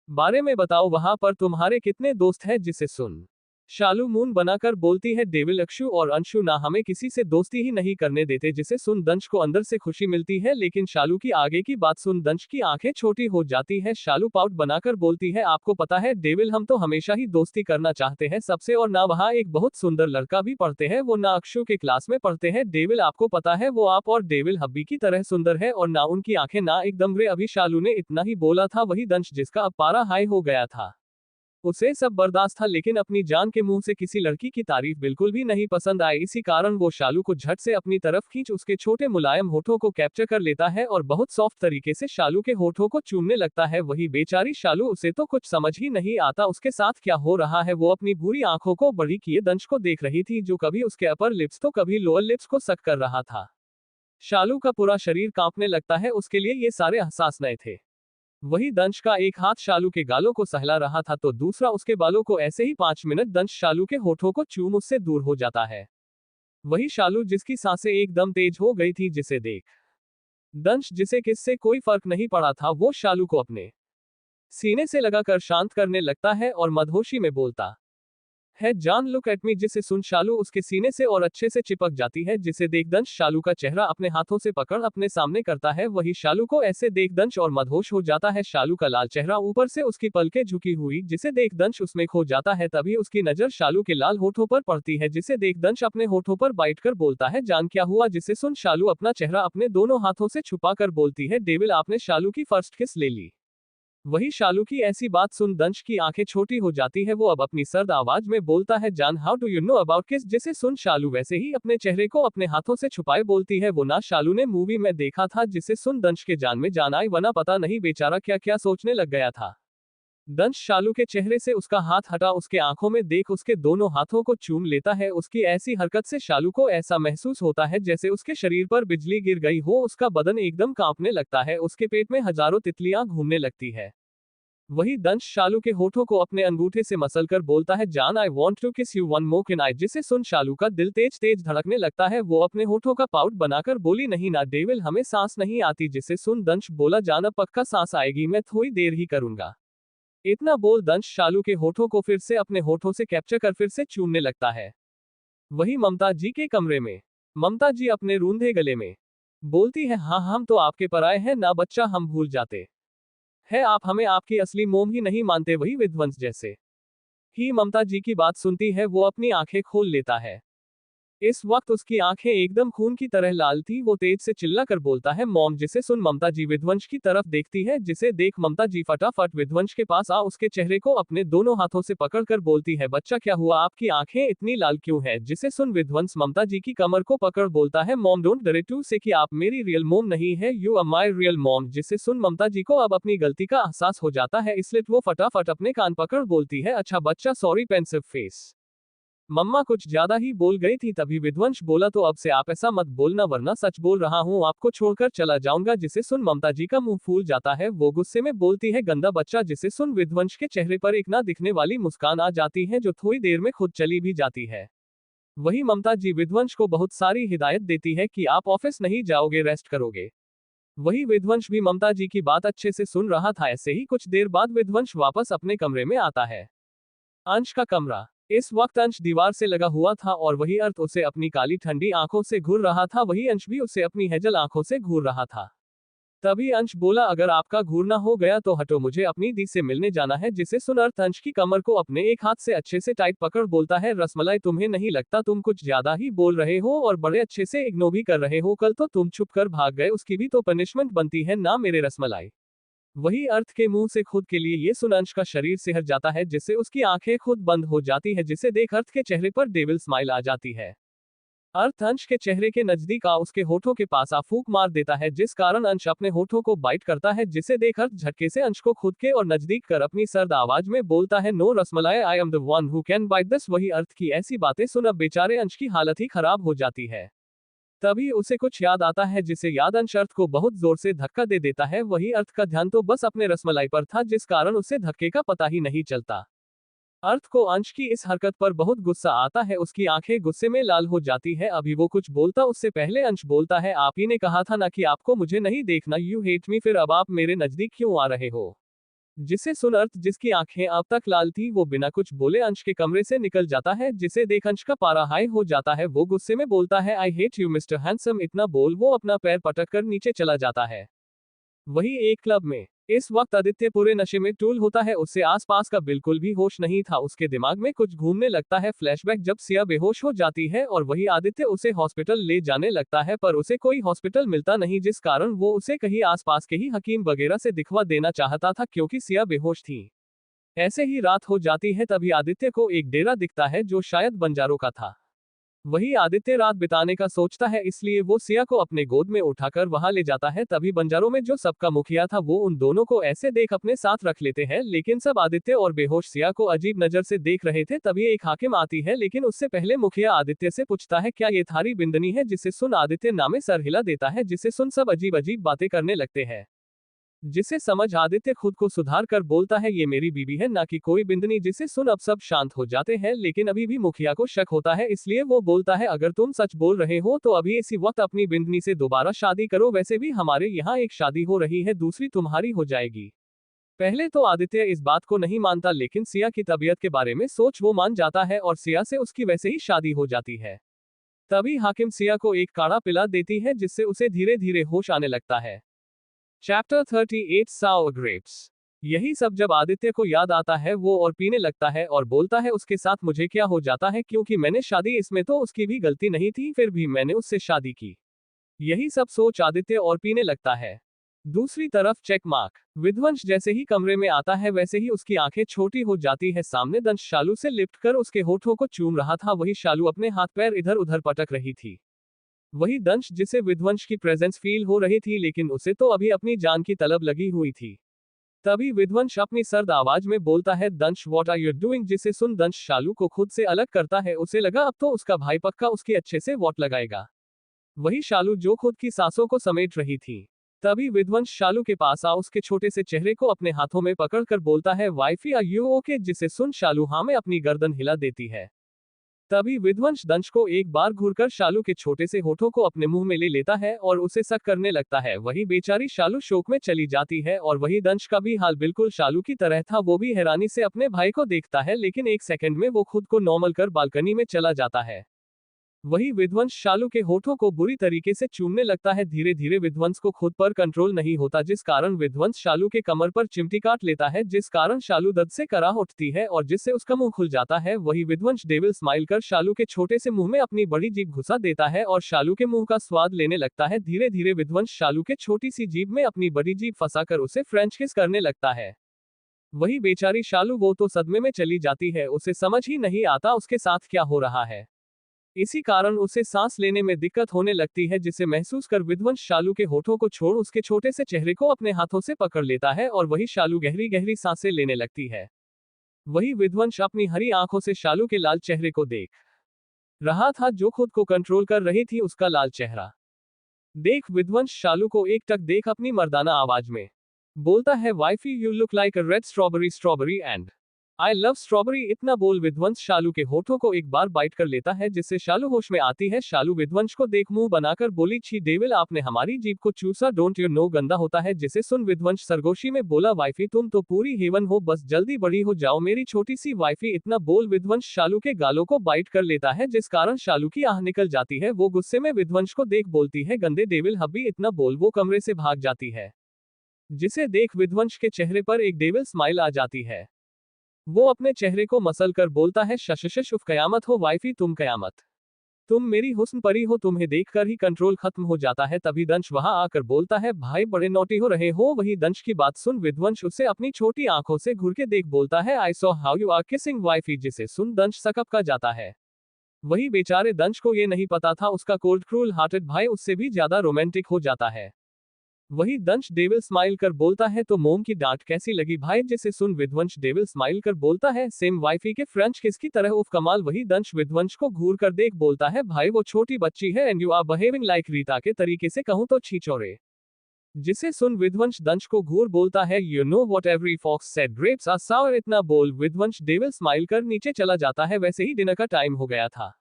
बारे में बताओ, वहां पर तुम्हारे कितने दोस्त हैं। जिसे सुन शालू मून बनाकर बोलती है डेविल अक्षु और अंशु ना हमें किसी से दोस्ती ही नहीं करने देते। जिसे सुन दंश को अंदर से खुशी मिलती है लेकिन शालू की आगे की बात सुन दंश की आंखें छोटी हो जाती है। शालू पाउट बनाकर बोलती है आपको पता है डेविल हम तो हमेशा ही दोस्ती करना चाहते हैं सबसे, और ना वहाँ एक बहुत सुंदर लड़का भी पढ़ते हैं वो ना अक्षु के क्लास में पढ़ते हैं। डेविल आपको पता है वो आप और डेविल हब्बी की तरह सुंदर है और ना उनकी आंखें ना एकदम ग्रे। अभी शालू ने इतना ही बोला था। वही दंश जिसका अब पारा हाई हो गया था उसे सब बर्दाश्त था लेकिन अपनी जान के मुंह से किसी लड़की की तारीफ बिल्कुल भी नहीं पसंद आई। इसी कारण वो शालू को झट से अपनी तरफ खींच उसके छोटे मुलायम होठों को कैप्चर कर लेता है और बहुत सॉफ्ट तरीके से शालू के होठों को चूमने लगता है। वही बेचारी शालू उसे तो कुछ समझ ही नहीं आता उसके साथ क्या हो रहा है। वो अपनी बुरी आंखों को बड़ी किए दंश को देख रही थी जो कभी उसके अपर लिप्स तो कभी लोअर लिप्स को सक कर रहा था। शालू का पूरा शरीर कांपने लगता है, उसके लिए ये सारे एहसास नए थे। वही दंश का एक हाथ शालू के गालों को सहला रहा था तो दूसरा उसके बालों को। ऐसे ही 5 मिनट दंश शालू के होठों को चूम उससे दूर हो जाता है। वही शालू जिसकी सांसें एकदम तेज हो गई थी जिसे देख दंश जिसे किससे कोई फर्क नहीं पड़ा था वो शालू को अपने सीने से लगाकर शांत करने लगता है और मदहोशी में बोलता है जान लुक एट मी। जिसे सुन शालू उसके सीने से और अच्छे से चिपक जाती है। जिसे देख दंश शालू का चेहरा अपने हाथों से पकड़ अपने सामने करता है। वही शालू को ऐसे देख दंश और मदहोश हो जाता है। शालू का लाल चेहरा ऊपर से उसकी पलकें झुकी हुई जिसे देख दंश उसमें खो जाता है। तभी उसकी नजर शालू के लाल होठों पर पड़ती है जिसे देख दंश अपने होठों पर बाइट कर बोलता है जान क्या हुआ। जिसे सुन शालू अपना चेहरा अपने दोनों हाथों से छुपा कर बोलती है डेविल आपने शालू की फर्स्ट किस ले ली। वही शालू की ऐसी बात सुन दंश की आंखें छोटी हो जाती है। वो अब अपनी सर्द आवाज में बोलता है जान how do you know about किस। जिसे सुन शालू वैसे ही अपने चेहरे को अपने हाथों से छुपाए बोलती है वो ना शालू ने मूवी में देखा था। जिसे सुन दंश के जान में जान आई वरना पता नहीं बेचारा क्या क्या सोचने लग गया था। दंश शालू के चेहरे से उसका हाथ हटा उसके आंखों में देख उसके दोनों हाथों को चूम लेता है। उसकी ऐसी हरकत से शालू को ऐसा महसूस होता है जैसे उसके शरीर पर बिजली गिर गई हो। उसका बदन एकदम कांपने लगता है, उसके पेट में हजारों तितलियां घूमने लगती है। वही दंश शालू के होठों को अपने अंगूठे से मसल कर बोलता है जान आई वॉन्ट टू किस you one more can I. जिसे सुन शालू का दिल तेज तेज धड़कने लगता है। वो अपने होठों का पाउट बनाकर बोली नहीं ना डेविल हमें सांस नहीं आती। जिसे सुन दंश बोला जान अब पक्का सांस आएगी, मैं थोड़ी देर ही करूंगा। इतना बोल दंश शालू के होठों को फिर से अपने होठों से कैप्चर कर फिर से चूमने लगता है। वही ममता जी के कमरे में। ममता जी अपने रूंधे गले में बोलती है हाँ हम तो आपके पराए हैं ना बच्चा, हम भूल जाते है आप हमें आपकी असली मोम ही नहीं मानते। वही विध्वंस जैसे ही ममता जी की बात सुनती है वो अपनी आंखें खोल लेता है। इस वक्त उसकी आंखें एकदम खून की तरह लाल थी। वो तेज से चिल्ला कर बोलता है मॉम। जिसे सुन ममता जी विध्वंस की तरफ देखती है। जिसे देख ममता जी फटाफट विध्वंस के पास आ उसके चेहरे को अपने दोनों हाथों से पकड़कर बोलती है बच्चा क्या हुआ, आपकी आंखें इतनी लाल क्यों है। जिसे सुन विध्वंस ममता जी की कमर को पकड़ बोलता है मॉम डोंट डरे टू से कि आप मेरी रियल मोम नहीं है, you are my real mom. जिसे सुन ममता जी को अब अपनी गलती का एहसास हो जाता है इसलिए वो फटाफट अपने कान पकड़ बोलती है अच्छा बच्चा सॉरी पेंसिव फेस। मम्मा कुछ ज्यादा ही बोल गई थी। तभी विध्वंस बोला, तो अब से आप ऐसा मत बोलना वरना सच बोल रहा हूँ आपको छोड़कर चला जाऊंगा। जिसे सुन ममता जी का मुंह फूल जाता है। वो गुस्से में बोलती है, गंदा बच्चा। जिसे सुन विध्वंस के चेहरे पर एक ना दिखने वाली मुस्कान आ जाती है जो थोड़ी देर में खुद चली भी जाती है। वही ममता जी विध्वंस को बहुत सारी हिदायत देती है कि आप ऑफिस नहीं जाओगे, रेस्ट करोगे। वही विध्वंस भी ममता जी की बात अच्छे से सुन रहा था। ऐसे ही कुछ देर बाद विध्वंस वापस अपने कमरे में आता है। अंश का कमरा। इस वक्त अंश दीवार से लगा हुआ था और वही अर्थ उसे अपनी काली ठंडी आंखों से घूर रहा था। वही अंश भी उसे अपनी हेजल आंखों से घूर रहा था। तभी अंश बोला, अगर आपका घूरना हो गया तो हटो, मुझे अपनी दी से मिलने जाना है। जिसे सुन अर्थ अंश की कमर को अपने एक हाथ से अच्छे से टाइट पकड़ बोलता है, रसमलाई तुम्हें नहीं लगता तुम कुछ ज्यादा ही बोल रहे हो और बड़े अच्छे से इग्नोर भी कर रहे हो? कल तो तुम छुप कर भाग गए, उसकी भी तो पनिशमेंट बनती है ना मेरे रसमलाई। वही अर्थ के मुंह से खुद के लिए ये सुन अंश का शरीर सिहर जाता है, जिससे उसकी आंखें खुद बंद हो जाती है। जिसे देख अर्थ के चेहरे पर डेविल स्माइल आ जाती है। अर्थ अंश के चेहरे के नजदीक आ उसके होठों के पास आ फूंक मार देता है, जिस कारण अंश अपने होठों को बाइट करता है। जिसे देख अर्थ झटके से अंश को खुद के और नजदीक कर अपनी सर्द आवाज में बोलता है, no rasmalai, I am the one who can bite this. वही अर्थ की ऐसी बातें सुन अब बेचारे अंश की हालत ही खराब हो जाती है। तभी उसे कुछ याद आता है, जिसे याद अंश अर्थ को बहुत जोर से धक्का दे देता है। वही अर्थ का ध्यान तो बस अपने रसमलाई पर था, जिस कारण उसे धक्के का पता ही नहीं चलता। अर्थ को अंश की इस हरकत पर बहुत गुस्सा आता है। उसकी आंखें गुस्से में लाल हो जाती है। अभी वो कुछ बोलता उससे पहले अंश बोलता है, आप ही ने कहा था ना कि आपको मुझे नहीं देखना, यू हेट मी, फिर अब आप मेरे नजदीक क्यों आ रहे हो? जिसे सुन अर्थ, जिसकी आंखें अब तक लाल थी, वो बिना कुछ बोले अंश के कमरे से निकल जाता है। जिसे देख अंश का पारा हाई हो जाता है। वो गुस्से में बोलता है, I hate you mister handsome. इतना बोल वो अपना पैर पटक कर नीचे चला जाता है। वही एक क्लब में इस वक्त आदित्य पूरे नशे में टूल होता है। उसे आसपास का बिल्कुल भी होश नहीं था। उसके दिमाग में कुछ घूमने लगता है, फ्लैशबैक जब सिया बेहोश हो जाती है और वही आदित्य उसे हॉस्पिटल ले जाने लगता है, पर उसे कोई हॉस्पिटल मिलता नहीं, जिस कारण वो उसे कहीं आसपास के ही हकीम वगैरह से दिखवा देना चाहता था, क्योंकि सिया बेहोश थी। ऐसे ही रात हो जाती है। तभी आदित्य को एक डेरा दिखता है जो शायद बंजारों का था। वही आदित्य रात बिताने का सोचता है, इसलिए वो सिया को अपने गोद में उठाकर वहां ले जाता है। तभी बंजारों में जो सबका मुखिया था, वो उन दोनों को ऐसे देख अपने साथ रख लेते हैं, लेकिन सब आदित्य और बेहोश सिया को अजीब नजर से देख रहे थे। तभी एक हाकिम आती है, लेकिन उससे पहले मुखिया आदित्य से पूछता है, क्या ये थारी बिंदनी है? जिसे सुन आदित्य नामे सर हिला देता है। जिसे सुन सब अजीब अजीब बातें करने लगते हैं। जिसे समझ आदित्य खुद को सुधार कर बोलता है, ये मेरी बीवी है, ना कि कोई बिंदनी। जिसे सुन अब सब शांत हो जाते हैं, लेकिन अभी भी मुखिया को शक होता है, इसलिए वो बोलता है, अगर तुम सच बोल रहे हो तो अभी इसी वक्त अपनी बिंदनी से दोबारा शादी करो। वैसे भी हमारे यहाँ एक शादी हो रही है, दूसरी तुम्हारी हो जाएगी। पहले तो आदित्य इस बात को नहीं मानता, लेकिन सिया की तबीयत के बारे में सोच वो मान जाता है और सिया से उसकी वैसे ही शादी हो जाती है। तभी हाकिम सिया को एक काढ़ा पिला देती है, जिससे उसे धीरे धीरे होश आने लगता है। चैप्टर 38 सावर ग्रेप्स। यही सब जब आदित्य को याद आता है, वो और पीने लगता है और बोलता है, उसके साथ मुझे क्या हो जाता है, क्योंकि मैंने शादी, इसमें तो उसकी भी गलती नहीं थी, फिर भी मैंने उससे शादी की। यही सब सोच आदित्य और पीने लगता है। दूसरी तरफ चेक मार्क। विध्वंस जैसे ही कमरे में आता है, वैसे ही उसकी आंखें छोटी हो जाती है। सामने दंश शालू से लिपट कर उसके होठों को चूम रहा था। वही शालू अपने हाथ पैर इधर उधर पटक रही थी। वही दंश, जिसे विध्वंस की प्रेजेंस फील हो रही थी, लेकिन उसे तो अभी अपनी जान की तलब लगी हुई थी। तभी विध्वंस अपनी सर्द आवाज में बोलता है, दंश व्हाट आर यू डूइंग? जिसे सुन दंश शालू को खुद से अलग करता है। उसे लगा अब तो उसका भाई पक्का उसकी अच्छे से वॉट लगाएगा। वही शालू जो खुद की सांसों को समेट रही थी। तभी विध्वंस शालू के पास आ उसके छोटे से चेहरे को अपने हाथों में पकड़कर बोलता है, वाइफी आर यू ओके? जिसे सुन शालू हाँ में अपनी गर्दन हिला देती है। तभी विध्वंस दंश को एक बार घूरकर शालू के छोटे से होठों को अपने मुंह में ले लेता है और उसे सक करने लगता है। वही बेचारी शालू शोक में चली जाती है और वही दंश का भी हाल बिल्कुल शालू की तरह था। वो भी हैरानी से अपने भाई को देखता है, लेकिन एक सेकंड में वो खुद को नॉर्मल कर बालकनी में चला जाता है। वही विध्वंस शालू के होठों को बुरी तरीके से चूमने लगता है। धीरे धीरे विध्वंस को खुद पर कंट्रोल नहीं होता, जिस कारण विध्वंस शालू के कमर पर चिमटी काट लेता है, जिस कारण शालू दर्द से कराह उठती है और जिससे उसका मुंह खुल जाता है। वही विध्वंस डेविल स्माइल कर शालू के छोटे से मुंह में अपनी बड़ी जीभ घुसा देता है और शालू के मुंह का स्वाद लेने लगता है। धीरे धीरे विध्वंस शालू के छोटी सी जीभ में अपनी बड़ी जीभ फंसाकर उसे फ्रेंच किस करने लगता है। वही बेचारी शालू, वो तो सदमे में चली जाती है। उसे समझ ही नहीं आता उसके साथ क्या हो रहा है। इसी कारण उसे सांस लेने में दिक्कत होने लगती है, जिसे महसूस कर विध्वंस शालू के होठों को छोड़ उसके छोटे से चेहरे को अपने हाथों से पकड़ लेता है और वही शालू गहरी गहरी सांसें लेने लगती है। वही विध्वंस अपनी हरी आंखों से शालू के लाल चेहरे को देख रहा था, जो खुद को कंट्रोल कर रही थी उसका लाल चेहरा देख विध्वंस शालू को एकटक देख अपनी मर्दाना आवाज में बोलता है, wifey you look like a red strawberry strawberry and I love strawberry. इतना बोल विध्वंस शालू के होठों को एक बार बाइट कर लेता है, जिससे शालू होश में आती है। शालू विध्वंस को देख मुंह बनाकर बोली, छी डेविल, आपने हमारी जीभ को चूसा, डोंट यू नो गंदा होता है। जिसे सुन विध्वंस सरगोशी में बोला, वाइफी तुम तो पूरी हेवन हो, बस जल्दी बड़ी हो जाओ मेरी छोटी सी वाइफी। इतना बोल विध्वंस शालू के गालों को बाइट कर लेता है, जिस कारण शालू की आह निकल जाती है। वो गुस्से में विध्वंस को देख बोलती है, गंदे डेविल हब्बी। इतना बोल वो कमरे से भाग जाती है, जिसे देख विध्वंस के चेहरे पर एक डेविल स्माइल आ जाती है। वो अपने चेहरे को मसल कर बोलता है, शशशश उफ, कयामत हो वाइफी, तुम कयामत, तुम मेरी हुस्न परी हो। तुम्हें देखकर ही कंट्रोल खत्म हो जाता है। तभी दंश वहां आकर बोलता है, भाई बड़े नोटी हो रहे हो। वही दंश की बात सुन विध्वंस उसे अपनी छोटी आंखों से घूर के देख बोलता है, I saw how you are kissing wifey. जिसे सुन दंश सकप का जाता है। वही बेचारे दंश को ये नहीं पता था, उसका कोल्ड क्रूल हार्टेड भाई उससे भी ज्यादा रोमांटिक हो जाता है। वही दंश डेविल स्माइल कर बोलता है, तो मोम की डांट कैसी लगी भाई। जिसे सुन विध्वंस डेविल स्माइल कर बोलता है, सेम वाइफी के फ्रेंच किस की तरह, उफ कमाल। वही दंश विध्वंस को घूर कर देख बोलता है, भाई वो छोटी बच्ची है and you are behaving like Rita. के तरीके से कहूं तो छीचोरे। जिसे सुन विध्वंस दंश को घूर बोलता है, you know what every fox said, grapes are sour. इतना बोल विध्वंस डेविल स्माइल कर नीचे चला जाता है। वैसे ही डिनर का टाइम हो गया था,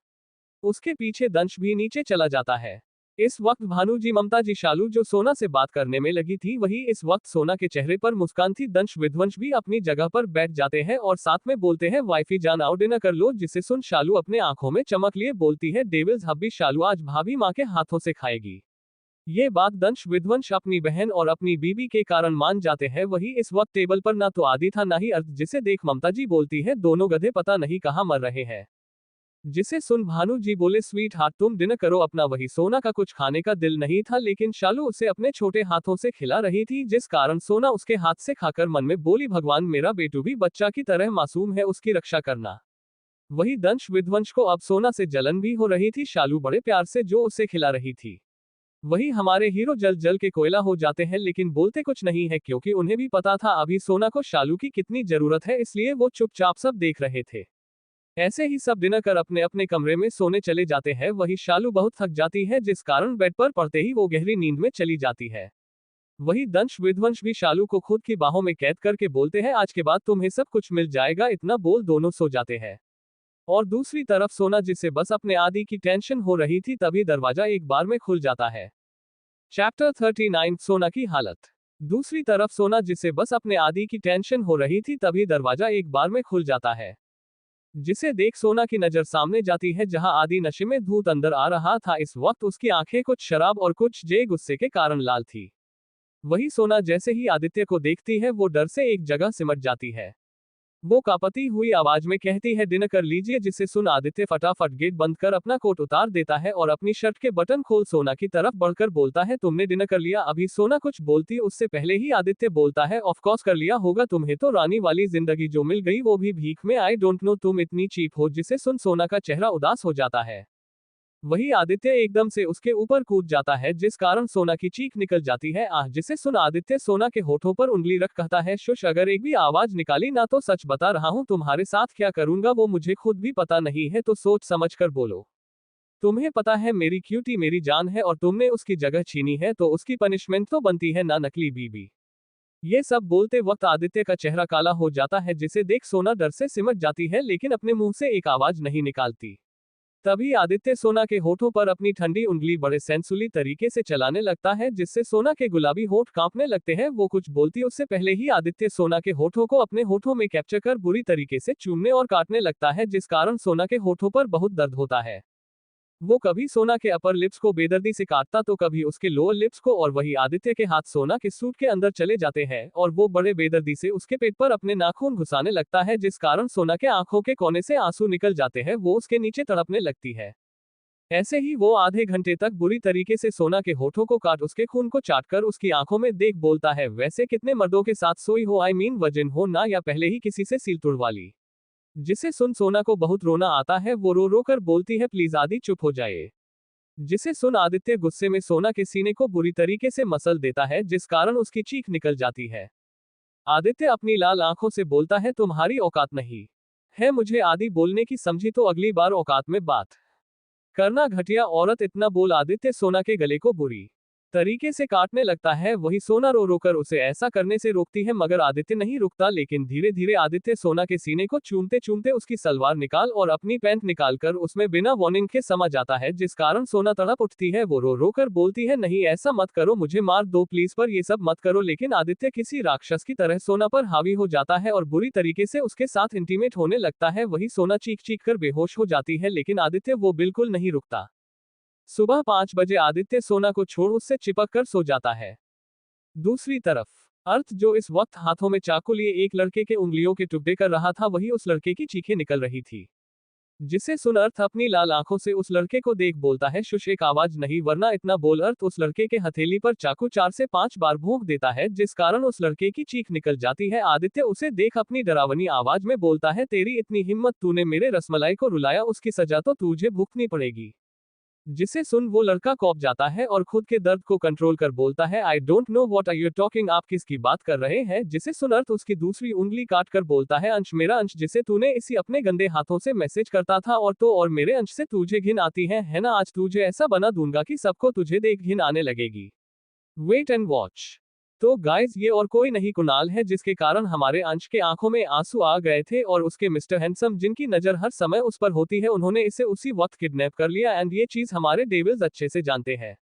उसके पीछे दंश भी नीचे चला जाता है। इस वक्त भानु जी, ममता जी, शालू जो सोना से बात करने में लगी थी, वही इस वक्त सोना के चेहरे पर मुस्कान थी। दंश विध्वंस भी अपनी जगह पर बैठ जाते हैं और साथ में बोलते हैं, वाइफी जान आओ डिनर कर लो। जिसे सुन शालू अपने आंखों में चमक लिए बोलती है, डेविल्स हब्बी, शालू आज भाभी माँ के हाथों से खाएगी। ये बात दंश विध्वंस अपनी बहन और अपनी बीबी के कारण मान जाते हैं। वही इस वक्त टेबल पर ना तो आदि था ना ही अर्थ। जिसे देख ममता जी बोलती है, दोनों गधे पता नहीं कहाँ मर रहे हैं। जिसे सुन भानु जी बोले, स्वीट हार्ट तुम डिनर करो अपना। वही सोना का कुछ खाने का दिल नहीं था, लेकिन शालू उसे अपने छोटे हाथों से खिला रही थी, जिस कारण सोना उसके हाथ से खाकर मन में बोली, भगवान मेरा बेटू भी बच्चा की तरह मासूम है, उसकी रक्षा करना। वही दंश विध्वंस को अब सोना से जलन भी हो रही थी, शालू बड़े प्यार से जो उसे खिला रही थी। वही हमारे हीरो जल जल के कोयला हो जाते हैं, लेकिन बोलते कुछ नहीं है, क्योंकि उन्हें भी पता था अभी सोना को शालू की कितनी जरूरत है, इसलिए वो चुपचाप सब देख रहे थे। ऐसे ही सब डिनर कर अपने अपने कमरे में सोने चले जाते हैं। वही शालू बहुत थक जाती है, जिस कारण बेड पर पड़ते ही वो गहरी नींद में चली जाती है। वही दंश विध्वंस भी शालू को खुद की बाहों में कैद करके बोलते हैं, आज के बाद तुम्हें सब कुछ मिल जाएगा। इतना बोल दोनों सो जाते हैं। और दूसरी तरफ सोना, जिसे बस अपने आदि की टेंशन हो रही थी, तभी दरवाजा एक बार में खुल जाता है। चैप्टर 39, सोना की हालत। दूसरी तरफ सोना, जिसे बस अपने आदि की टेंशन हो रही थी, तभी दरवाजा एक बार में खुल जाता है। जिसे देख सोना की नजर सामने जाती है, जहां आदि नशे में धूत अंदर आ रहा था। इस वक्त उसकी आंखें कुछ शराब और कुछ जे गुस्से के कारण लाल थी। वही सोना जैसे ही आदित्य को देखती है, वो डर से एक जगह सिमट जाती है। वो कांपती हुई आवाज में कहती है, डिनर कर लीजिए। जिसे सुन आदित्य फटाफट गेट बंद कर अपना कोट उतार देता है और अपनी शर्ट के बटन खोल सोना की तरफ बढ़कर बोलता है, तुमने डिनर कर लिया अभी। सोना कुछ बोलती उससे पहले ही आदित्य बोलता है, ऑफ कोर्स कर लिया होगा, तुम्हें तो रानी वाली जिंदगी जो मिल गई, वो भी भीख में। आई डोंट नो तुम इतनी चीप हो। जिसे सुन सोना का चेहरा उदास हो जाता है। वही आदित्य एकदम से उसके ऊपर कूद जाता है, जिस कारण सोना की चीख निकल जाती है, आह। जिसे सुन आदित्य सोना के होठों पर उंगली रख कहता है, शुश, अगर एक भी आवाज निकाली ना तो सच बता रहा हूं तुम्हारे साथ क्या करूंगा वो मुझे खुद भी पता नहीं है, तो सोच समझ कर बोलो। तुम्हें पता है मेरी क्यूटी मेरी जान है, और तुमने उसकी जगह छीनी है, तो उसकी पनिशमेंट तो बनती है ना, नकली बीबी। ये सब बोलते वक्त आदित्य का चेहरा काला हो जाता है, जिसे देख सोना डर से सिमट जाती है, लेकिन अपने मुंह से एक आवाज नहीं निकालती। तभी आदित्य सोना के होठों पर अपनी ठंडी उंगली बड़े सेंसुली तरीके से चलाने लगता है, जिससे सोना के गुलाबी होठ कांपने लगते हैं। वो कुछ बोलती उससे पहले ही आदित्य सोना के होठों को अपने होठों में कैप्चर कर बुरी तरीके से चूमने और काटने लगता है, जिस कारण सोना के होठों पर बहुत दर्द होता है। वो कभी सोना के अपर लिप्स को बेदर्दी से काटता, तो कभी उसके लोअर लिप्स को, और वही आदित्य के हाथ सोना के सूट के अंदर चले जाते हैं और वो बड़े बेदर्दी से उसके पेट पर अपने नाखून घुसाने लगता है, जिस कारण सोना के आंखों के कोने से आंसू निकल जाते हैं। वो उसके नीचे तड़पने लगती है। ऐसे ही वो आधे घंटे तक बुरी तरीके से सोना के होठों को काट उसके खून को चाटकर उसकी आंखों में देख बोलता है, वैसे कितने मर्दों के साथ सोई हो, आई मीन वजिन हो ना, या पहले ही किसी से सील तुड़वा ली। जिसे सुन सोना को बहुत रोना आता है। वो रो रो कर बोलती है, प्लीज आदि चुप हो जाए। जिसे सुन आदित्य गुस्से में सोना के सीने को बुरी तरीके से मसल देता है, जिस कारण उसकी चीख निकल जाती है। आदित्य अपनी लाल आंखों से बोलता है, तुम्हारी औकात नहीं है मुझे आदि बोलने की, समझी तो अगली बार औकात में बात करना। घटिया औरत, इतना बोल आदित्य सोना के गले को बुरी तरीके से काटने लगता है। वही सोना रो रो कर उसे ऐसा करने से रोकती है, मगर आदित्य नहीं रुकता। लेकिन धीरे धीरे आदित्य सोना के सीने को चूमते चूमते उसकी सलवार निकाल और अपनी पैंट निकालकर उसमें बिना वार्निंग के समा जाता है, जिस कारण सोना तड़प उठती है। वो रो रो कर बोलती है, नहीं ऐसा मत करो, मुझे मार दो प्लीज, पर ये सब मत करो। लेकिन आदित्य किसी राक्षस की तरह सोना पर हावी हो जाता है और बुरी तरीके से उसके साथ इंटीमेट होने लगता है। वही सोना चीख चीख कर बेहोश हो जाती है, लेकिन आदित्य वो बिल्कुल नहीं रुकता। सुबह 5 बजे आदित्य सोना को छोड़ उससे चिपक कर सो जाता है। दूसरी तरफ अर्थ, जो इस वक्त हाथों में चाकू लिए एक लड़के के उंगलियों के टुकड़े कर रहा था, वही उस लड़के की चीखें निकल रही थी, जिसे सुन अर्थ अपनी लाल आंखों से उस लड़के को देख बोलता है, शुश, एक आवाज नहीं वरना इतना बोल। अर्थ उस लड़के के हथेली पर चाकू 4 से 5 बार भोंक देता है, जिस कारण उस लड़के की चीख निकल जाती है। आदित्य उसे देख अपनी डरावनी आवाज में बोलता है, तेरी इतनी हिम्मत, तूने मेरे रसमलाई को रुलाया, उसकी सजा तो तुझे भुगतनी पड़ेगी। जिसे सुन वो लड़का कौंप जाता है और खुद के दर्द को कंट्रोल कर बोलता है, I don't know what are you talking, आप किसकी बात कर रहे हैं। जिसे सुन अर्थ उसकी दूसरी उंगली काट कर बोलता है, अंश, मेरा अंश, जिसे तूने इसी अपने गंदे हाथों से मैसेज करता था, और तो और मेरे अंश से तुझे घिन आती है ना। आज तुझे ऐसा बना दूंगा कि सबको तुझे देख घिन आने लगेगी। Wait and watch. तो गाइस, ये और कोई नहीं कुणाल है, जिसके कारण हमारे अंश के आंखों में आंसू आ गए थे, और उसके मिस्टर हैंडसम जिनकी नजर हर समय उस पर होती है, उन्होंने इसे उसी वक्त किडनैप कर लिया। एंड ये चीज हमारे डेविल्स अच्छे से जानते हैं।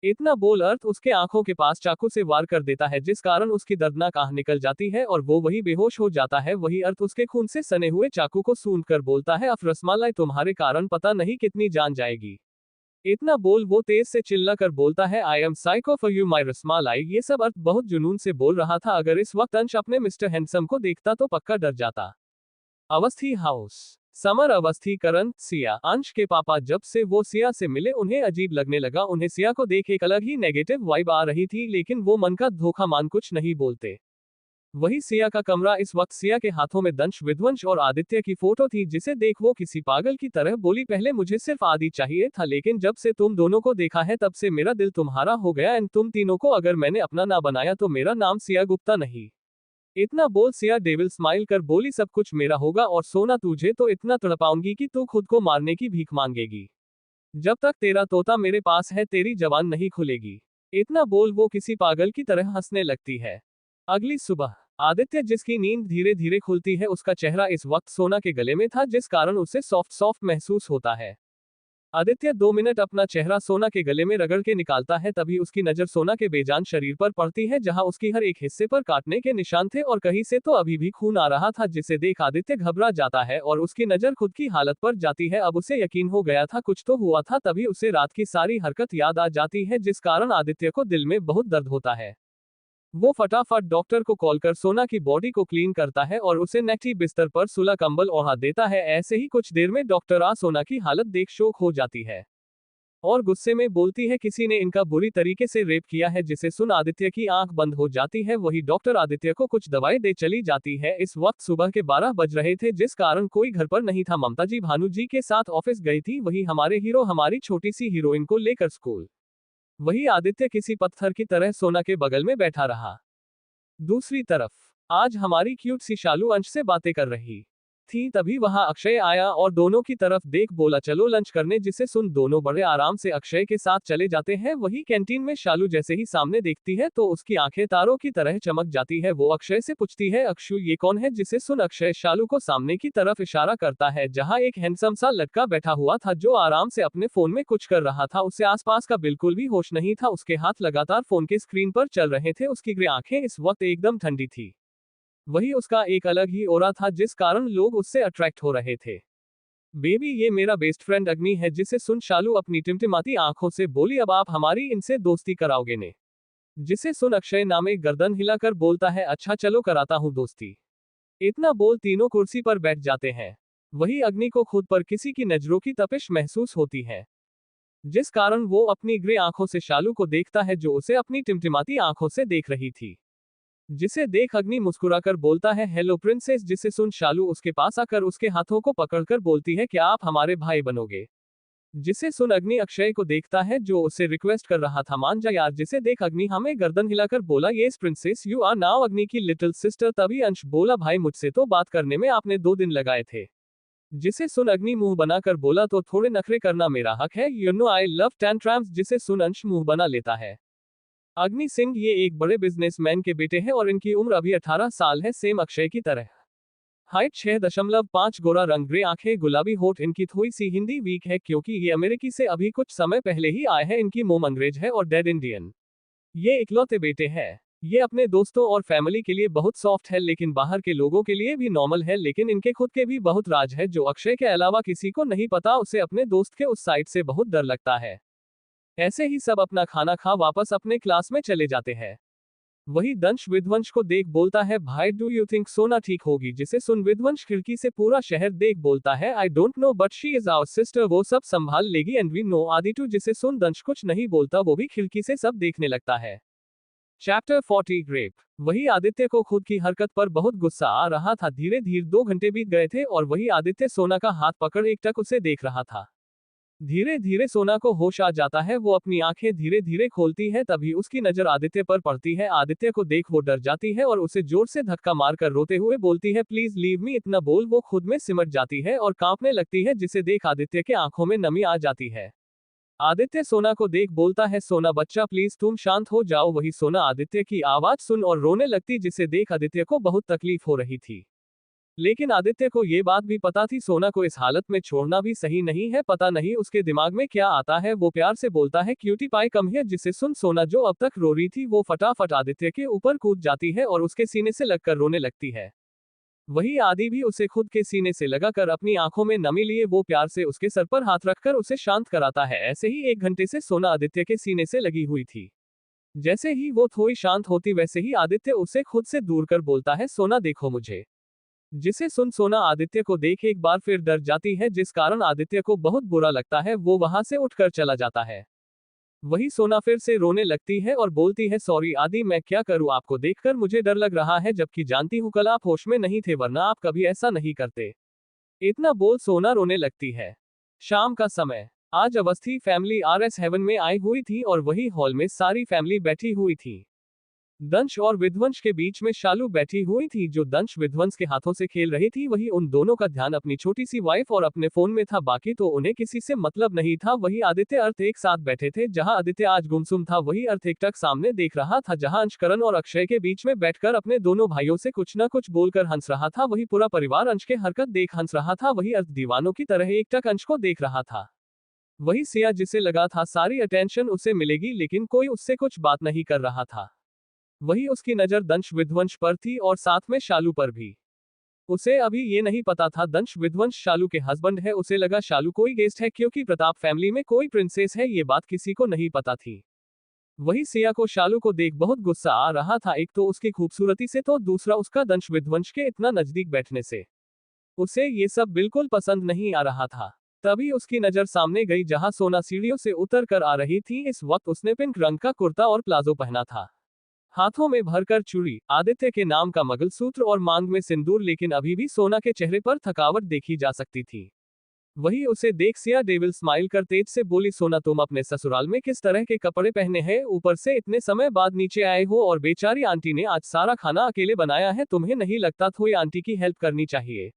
इतना बोल अर्थ उसके आंखों के पास चाकू से वार कर देता है, जिस कारण उसकी दर्दनाक आह निकल जाती है और वो वही बेहोश हो जाता है। वही अर्थ उसके खून से सने हुए चाकू को सूंघ कर बोलता है, अफ रसमालाई, तुम्हारे कारण पता नहीं कितनी जान जाएगी। इतना बोल वो तेज से चिल्ला कर बोलता है, I am psycho for you माई रसमालाई। ये सब अर्थ बहुत जुनून से बोल रहा था। अगर इस वक्त अंश अपने मिस्टर हैंडसम को देखता तो पक्का डर जाता। अवस्थी हाउस। समर, अवस्थी, करण, सिया। अंश के पापा जब से वो सिया से मिले उन्हें अजीब लगने लगा। उन्हें सिया को देख एक अलग ही नेगेटिव वाइब आ रही थी, लेकिन वो मन का धोखा मान कुछ नहीं बोलते। वही सिया का कमरा, इस वक्त सिया के हाथों में दंश, विध्वंस और आदित्य की फोटो थी, जिसे देख वो किसी पागल की तरह बोली, पहले मुझे सिर्फ आदि चाहिए था, लेकिन जब से तुम दोनों को देखा है तब से मेरा दिल तुम्हारा हो गया। एंड तुम तीनों को अगर मैंने अपना ना बनाया तो मेरा नाम सिया गुप्ता नहीं। इतना बोल सिया डेविल स्माइल कर बोली, सब कुछ मेरा होगा, और सोना तुझे तो इतना तड़पाऊंगी कि तू खुद को मारने की भीख मांगेगी। जब तक तेरा तोता मेरे पास है तेरी जबान नहीं खुलेगी। इतना बोल वो किसी पागल की तरह हंसने लगती है। अगली सुबह आदित्य, जिसकी नींद धीरे धीरे खुलती है, उसका चेहरा इस वक्त सोना के गले में था, जिस कारण उसे सॉफ्ट सॉफ्ट महसूस होता है। आदित्य 2 मिनट अपना चेहरा सोना के गले में रगड़ के निकालता है, तभी उसकी नजर सोना के बेजान शरीर पर पड़ती है, जहां उसकी हर एक हिस्से पर काटने के निशान थे और कहीं से तो अभी भी खून आ रहा था, जिसे देख आदित्य घबरा जाता है और उसकी नजर खुद की हालत पर जाती है। अब उसे यकीन हो गया था कुछ तो हुआ था, तभी उसे रात की सारी हरकत याद आ जाती है, जिस कारण आदित्य को दिल में बहुत दर्द होता है। वो फटाफट डॉक्टर को कॉल कर सोना की बॉडी को क्लीन करता है और उसे नेटी बिस्तर पर सुला कंबल ओढ़ा देता है। ऐसे ही कुछ देर में डॉक्टर आ सोना की हालत देख शोक हो जाती है और गुस्से में बोलती है, किसी ने इनका बुरी तरीके से रेप किया है। जिसे सुन आदित्य की आंख बंद हो जाती है। वही डॉक्टर आदित्य को कुछ दवाई दे चली जाती है। इस वक्त सुबह के 12 बज रहे थे, जिस कारण कोई घर पर नहीं था। ममता जी भानु जी के साथ ऑफिस गई थी। वही हमारे हीरो हमारी छोटी सी हीरोइन को लेकर स्कूल। वही आदित्य किसी पत्थर की तरह सोना के बगल में बैठा रहा। दूसरी तरफ आज हमारी क्यूट सी शालू अंश से बातें कर रही थी, तभी वहां अक्षय आया और दोनों की तरफ देख बोला, चलो लंच करने। जिसे सुन दोनों बड़े आराम से अक्षय के साथ चले जाते हैं। वही कैंटीन में शालू जैसे ही सामने देखती है तो उसकी आंखें तारों की तरह चमक जाती है। वो अक्षय से पूछती है, अक्षु ये कौन है। जिसे सुन अक्षय शालू को सामने की तरफ इशारा करता है, जहां एक हैंडसम सा लड़का बैठा हुआ था, जो आराम से अपने फोन में कुछ कर रहा था। उसे आसपास का बिल्कुल भी होश नहीं था। उसके हाथ लगातार फोन के स्क्रीन पर चल रहे थे। उसकी ग्रे आंखें इस वक्त एकदम ठंडी थी। वही उसका एक अलग ही ओरा था, जिस कारण लोग उससे अट्रैक्ट हो रहे थे। बेबी, ये मेरा बेस्ट फ्रेंड अग्नि है। जिसे सुन शालू अपनी टिमटिमाती आंखों से बोली, अब आप हमारी इनसे दोस्ती कराओगे ने। जिसे सुन अक्षय नामे गर्दन हिलाकर बोलता है, अच्छा चलो कराता हूं दोस्ती। इतना बोल तीनों कुर्सी पर बैठ जाते हैं। वही अग्नि को खुद पर किसी की नजरों की तपिश महसूस होती है, जिस कारण वो अपनी ग्रे आंखों से शालू को देखता है, जो उसे अपनी टिमटिमाती आंखों से देख रही थी। जिसे देख अग्नि मुस्कुराकर बोलता है, हेलो प्रिंसेस। जिसे सुन शालू उसके पास आकर उसके हाथों को पकड़कर बोलती है, क्या आप हमारे भाई बनोगे। जिसे सुन अग्नि अक्षय को देखता है जो उसे रिक्वेस्ट कर रहा था मान जा यार, जिसे देख अग्नि हमें गर्दन हिलाकर बोला yes princess you are now Agni की लिटिल सिस्टर। तभी अंश बोला भाई मुझसे तो बात करने में आपने 2 दिन लगाए थे। जिसे सुन अग्नि मुंह बनाकर बोला तो थोड़े नखरे करना मेरा हक है, you know I love tantrums. जिसे सुन अंश मुंह बना लेता है। अग्नि सिंह ये एक बड़े बिजनेसमैन के बेटे हैं और इनकी उम्र अभी 18 साल है, सेम अक्षय की तरह। हाइट 6.5, गोरा रंग, ग्रे आंखें, गुलाबी होठ। इनकी थोड़ी सी हिंदी वीक है क्योंकि ये अमेरिकी से अभी कुछ समय पहले ही आए हैं। इनकी मोम अंग्रेज है और डैड इंडियन। ये इकलौते बेटे हैं। ये अपने दोस्तों और फैमिली के लिए बहुत सॉफ्ट है लेकिन बाहर के लोगों के लिए भी नॉर्मल है, लेकिन इनके खुद के भी बहुत राज है जो अक्षय के अलावा किसी को नहीं पता। उसे अपने दोस्त के उस साइड से बहुत डर लगता है। ऐसे ही सब अपना खाना खा वापस अपने क्लास में चले जाते हैं। वही दंश विध्वंस को देख बोलता है भाई डू यू थिंक सोना ठीक होगी। जिसे सुन विध्वंस खिड़की से पूरा शहर देख बोलता है I don't know but she is our sister, वो सब संभाल लेगी एंड वी नो आदित्य। जिसे सुन दंश कुछ नहीं बोलता, वो भी खिड़की से सब देखने लगता है। Chapter 40 rape. वही आदित्य को खुद की हरकत पर बहुत गुस्सा आ रहा था। धीरे धीरे 2 घंटे बीत गए थे और वही आदित्य सोना का हाथ पकड़ एकटक उसे देख रहा था। धीरे धीरे सोना को होश आ जाता है, वो अपनी आंखें धीरे धीरे खोलती है। तभी उसकी नजर आदित्य पर पड़ती है। आदित्य को देख वो डर जाती है और उसे जोर से धक्का मारकर रोते हुए बोलती है प्लीज लीव मी। इतना बोल वो खुद में सिमट जाती है और कांपने लगती है। जिसे देख आदित्य के आंखों में नमी आ जाती है। आदित्य सोना को देख बोलता है सोना बच्चा प्लीज तुम शांत हो जाओ। वही सोना आदित्य की आवाज सुन और रोने लगती, जिसे देख आदित्य को बहुत तकलीफ हो रही थी। लेकिन आदित्य को ये बात भी पता थी सोना को इस हालत में छोड़ना भी सही नहीं है। पता नहीं उसके दिमाग में क्या आता है, वो प्यार से बोलता है क्यूटी पाई कम हियर। जिसे सुन सोना जो अब तक रो रही थी वो फटाफट आदित्य के ऊपर कूद जाती है और उसके सीने से लगकर रोने लगती है। वही आदि भी उसे खुद के सीने से लगाकर अपनी आंखों में नमी लिए वो प्यार से उसके सर पर हाथ रखकर उसे शांत कराता है। ऐसे ही 1 घंटे से सोना आदित्य के सीने से लगी हुई थी। जैसे ही वो थोड़ी शांत होती वैसे ही आदित्य उसे खुद से दूर कर बोलता है सोना देखो मुझे। जिसे सुन सोना आदित्य को देख एक बार फिर डर जाती है, जिस कारण आदित्य को बहुत बुरा लगता है। वो वहां से उठकर चला जाता है। वही सोना फिर से रोने लगती है और बोलती है सॉरी आदि मैं क्या करूं, आपको देखकर मुझे डर लग रहा है जबकि जानती हूं कल आप होश में नहीं थे वरना आप कभी ऐसा नहीं करते। इतना बोल सोना रोने लगती है। शाम का समय। आज अवस्थी फैमिली RS हेवन में आई हुई थी और वही हॉल में सारी फैमिली बैठी हुई थी। दंश और विध्वंस के बीच में शालू बैठी हुई थी जो दंश विध्वंस के हाथों से खेल रही थी। वही उन दोनों का ध्यान अपनी छोटी सी वाइफ और अपने फोन में था, बाकी तो उन्हें किसी से मतलब नहीं था। वही आदित्य अर्थ एक साथ बैठे थे। जहां आदित्य आज गुमसुम था वही अर्थ एकटक सामने देख रहा था। जहां अंश करण और अक्षय के बीच में बैठकर अपने दोनों भाइयों से कुछ न कुछ बोलकर हंस रहा था। वही पूरा परिवार अंश के हरकत देख हंस रहा था। वही अर्थ दीवानों की तरह एकटक अंश को देख रहा था। वही सिया जिसे लगा था सारी अटेंशन उसे मिलेगी लेकिन कोई उससे कुछ बात नहीं कर रहा था। वही उसकी नजर दंश विध्वंस पर थी और साथ में शालू पर भी। उसे अभी ये नहीं पता था दंश विध्वंस शालू के हस्बैंड है। उसे लगा शालू कोई गेस्ट है क्योंकि प्रताप फैमिली में कोई प्रिंसेस है, ये बात किसी को नहीं पता थी। वही सिया को शालू को देख बहुत गुस्सा आ रहा था, एक तो उसकी खूबसूरती से तो दूसरा उसका दंश विध्वंस के इतना नजदीक बैठने से। उसे ये सब बिल्कुल पसंद नहीं आ रहा था। तभी उसकी नजर सामने गई जहां सोना सीढ़ियों से उतर कर आ रही थी। इस वक्त उसने पिंक रंग का कुर्ता और प्लाजो पहना था। हाथों में भरकर चूड़ी, आदित्य के नाम का मंगलसूत्र और मांग में सिंदूर, लेकिन अभी भी सोना के चेहरे पर थकावट देखी जा सकती थी। वही उसे देख सिया डेविल स्माइल कर तेज से बोली सोना तुम अपने ससुराल में किस तरह के कपड़े पहने हैं, ऊपर से इतने समय बाद नीचे आए हो और बेचारी आंटी ने आज सारा खाना अकेले बनाया है, तुम्हें नहीं लगता थोड़ी आंटी की हेल्प करनी चाहिए।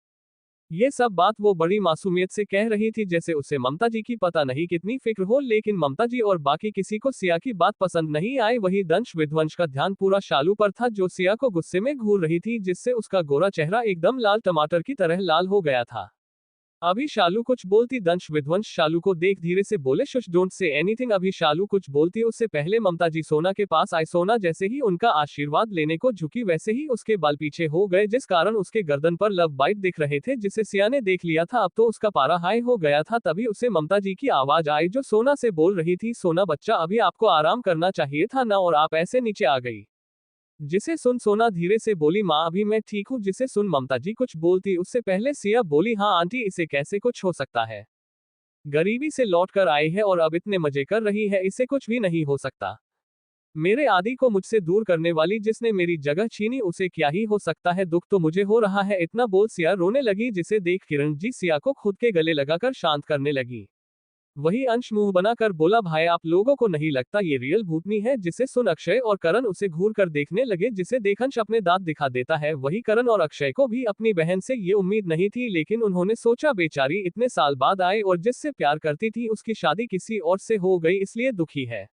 ये सब बात वो बड़ी मासूमियत से कह रही थी जैसे उसे ममता जी की पता नहीं कितनी फिक्र हो, लेकिन ममता जी और बाकी किसी को सिया की बात पसंद नहीं आई। वही दंश विध्वंस का ध्यान पूरा शालू पर था जो सिया को गुस्से में घूर रही थी, जिससे उसका गोरा चेहरा एकदम लाल टमाटर की तरह लाल हो गया था। अभी शालू कुछ बोलती दंश विध्वंस शालू को देख धीरे से बोले शुश डोंट से एनीथिंग। अभी शालू कुछ बोलती उससे पहले ममता जी सोना के पास आई। सोना जैसे ही उनका आशीर्वाद लेने को झुकी वैसे ही उसके बाल पीछे हो गए, जिस कारण उसके गर्दन पर लव बाइट दिख रहे थे, जिसे सिया ने देख लिया था। अब तो उसका पारा हाई हो गया था। तभी उसे ममता जी की आवाज आई जो सोना से बोल रही थी सोना बच्चा अभी आपको आराम करना चाहिए था ना और आप ऐसे नीचे आ गई। जिसे सुन सोना धीरे से बोली माँ अभी मैं ठीक हूँ। जिसे सुन ममता जी कुछ बोलती उससे पहले सिया बोली हाँ आंटी इसे कैसे कुछ हो सकता है, गरीबी से लौट कर आई है और अब इतने मजे कर रही है, इससे कुछ भी नहीं हो सकता। मेरे आदि को मुझसे दूर करने वाली जिसने मेरी जगह छीनी उसे क्या ही हो सकता है, दुख तो मुझे हो रहा है। इतना बोल सिया रोने लगी, जिसे देख किरण जी सिया को खुद के गले लगाकर शांत करने लगी। वही अंश मुंह बनाकर बोला, भाई आप लोगों को नहीं लगता ये रियल भूतनी है? जिसे सुन अक्षय और करण उसे घूर कर देखने लगे, जिसे देख अंश अपने दांत दिखा देता है। वही करण और अक्षय को भी अपनी बहन से ये उम्मीद नहीं थी, लेकिन उन्होंने सोचा बेचारी इतने साल बाद आए और जिससे प्यार करती थी उसकी शादी किसी और से हो गई, इसलिए दुखी है।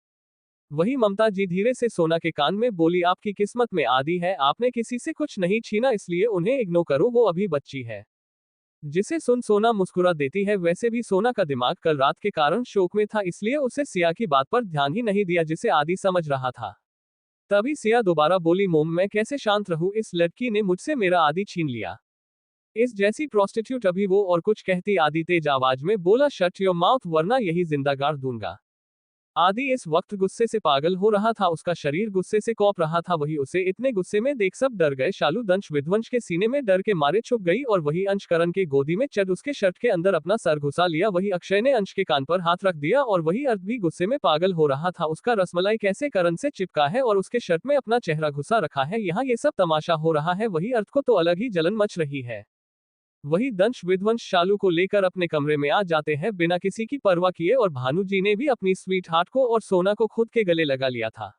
वही ममता जी धीरे से सोना के कान में बोली, आपकी किस्मत में आदि है, आपने किसी से कुछ नहीं छीना, इसलिए उन्हें इग्नोर करो, वो अभी बच्ची है। जिसे सुन सोना मुस्कुरा देती है। वैसे भी सोना का दिमाग कल रात के कारण शोक में था, इसलिए उसे सिया की बात पर ध्यान ही नहीं दिया जिसे आदि समझ रहा था। तभी सिया दोबारा बोली, मोम मैं कैसे शांत रहूं, इस लड़की ने मुझसे मेरा आदि छीन लिया। इस जैसी प्रोस्टिट्यूट। अभी वो और कुछ कहती आदि तेज आवाज में बोला, शट योर माउथ वरना यही जिंदा गाड़ दूंगा। आदि इस वक्त गुस्से से पागल हो रहा था, उसका शरीर गुस्से से कौप रहा था। वही उसे इतने गुस्से में देख सब डर गए। शालू दंश विध्वंस के सीने में डर के मारे छुप गई और वही अंश करण के गोदी में चढ़ उसके शर्ट के अंदर अपना सर घुसा लिया। वही अक्षय ने अंश के कान पर हाथ रख दिया और वही अर्थ भी गुस्से में पागल हो रहा था। उसका रसमलाई कैसे करण से चिपका है और उसके शर्ट में अपना चेहरा घुसा रखा है, यहाँ ये सब तमाशा हो रहा है। वही अर्थ को तो अलग ही जलन मच रही है। वही दंश विध्वंस शालू को लेकर अपने कमरे में आ जाते हैं बिना किसी की परवाह किए, और भानु जी ने भी अपनी स्वीट हार्ट को और सोना को खुद के गले लगा लिया था।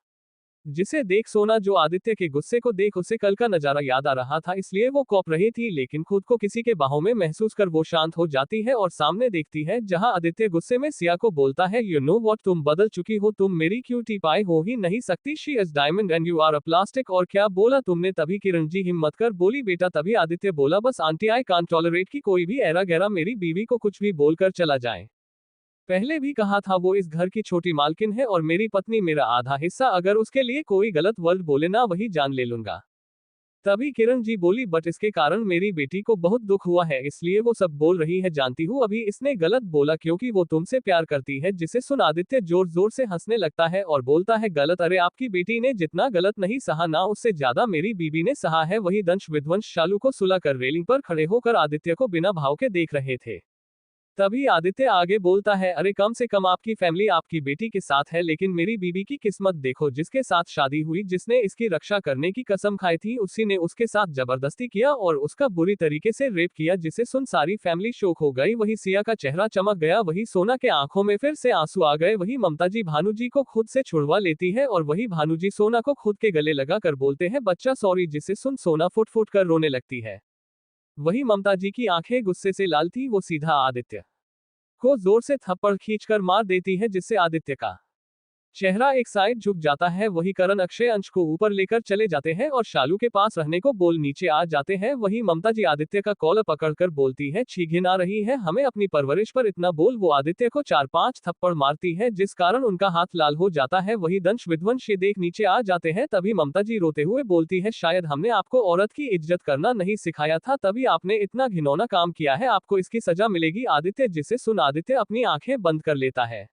जिसे देख सोना, जो आदित्य के गुस्से को देख उसे कल का नजारा याद आ रहा था, इसलिए वो कौप रही थी, लेकिन खुद को किसी के बाहों में महसूस कर वो शांत हो जाती है और सामने देखती है जहां आदित्य गुस्से में सिया को बोलता है, यू नो व्हाट, तुम बदल चुकी हो, तुम मेरी क्यूटी पाई हो ही नहीं सकती, she is diamond and you are a plastic. और क्या बोला तुमने? तभी किरण जी हिम्मत कर बोली, बेटा। तभी आदित्य बोला, बस आंटी, आई कांट टॉलरेट कि कोई भी ऐरा गैरा मेरी बीवी को कुछ भी बोलकर चला जाए। पहले भी कहा था, वो इस घर की छोटी मालकिन है और मेरी पत्नी मेरा आधा हिस्सा, अगर उसके लिए कोई गलत वर्ड बोले ना वही जान ले लूंगा। तभी किरण जी बोली, बट इसके कारण मेरी बेटी को बहुत दुख हुआ है, इसलिए वो सब बोल रही है। जानती हूँ अभी इसने गलत बोला क्योंकि वो तुमसे प्यार करती है। जिसे सुन आदित्य जोर जोर से हंसने लगता है और बोलता है, गलत? अरे आपकी बेटी ने जितना गलत नहीं सहा ना, उससे ज्यादा मेरी बीबी ने सहा है। वही दंश विध्वंस शालू को सुला कर रेलिंग पर खड़े होकर आदित्य को बिना भाव के देख रहे थे। तभी आदित्य आगे बोलता है, अरे कम से कम आपकी फैमिली आपकी बेटी के साथ है, लेकिन मेरी बीबी की किस्मत देखो, जिसके साथ शादी हुई, जिसने इसकी रक्षा करने की कसम खाई थी, उसी ने उसके साथ जबरदस्ती किया और उसका बुरी तरीके से रेप किया। जिसे सुन सारी फैमिली शोक हो गई। वही सिया का चेहरा चमक गया। वही सोना के आंखों में फिर से आंसू आ गए। वही ममता जी भानु जी को खुद से छुड़वा लेती है और वही भानु जी सोना को खुद के गले लगा कर बोलते हैं, बच्चा सॉरी। जिसे सुन सोना फुट फुट कर रोने लगती है। वही ममता जी की आंखें गुस्से से लाल थी, वो सीधा आदित्य को जोर से थप्पड़ खींचकर मार देती है, जिससे आदित्य का चेहरा एक साइड झुक जाता है। वही करण अक्षय अंश को ऊपर लेकर चले जाते हैं और शालू के पास रहने को बोल नीचे आ जाते हैं। वही ममता जी आदित्य का कॉलर पकड़कर बोलती है, छी घिन आ रही है हमें अपनी परवरिश पर इतना बोल। वो आदित्य को 4-5 थप्पड़ मारती है, जिस कारण उनका हाथ लाल हो जाता है। वही दंश विध्वंस ये देख नीचे आ जाते हैं। तभी ममता जी रोते हुए बोलती है, शायद हमने आपको औरत की इज्जत करना नहीं सिखाया था, तभी आपने इतना घिनौना काम किया है, आपको इसकी सजा मिलेगी। आदित्य जिसे सुन आदित्य अपनी आंखें बंद कर लेता है।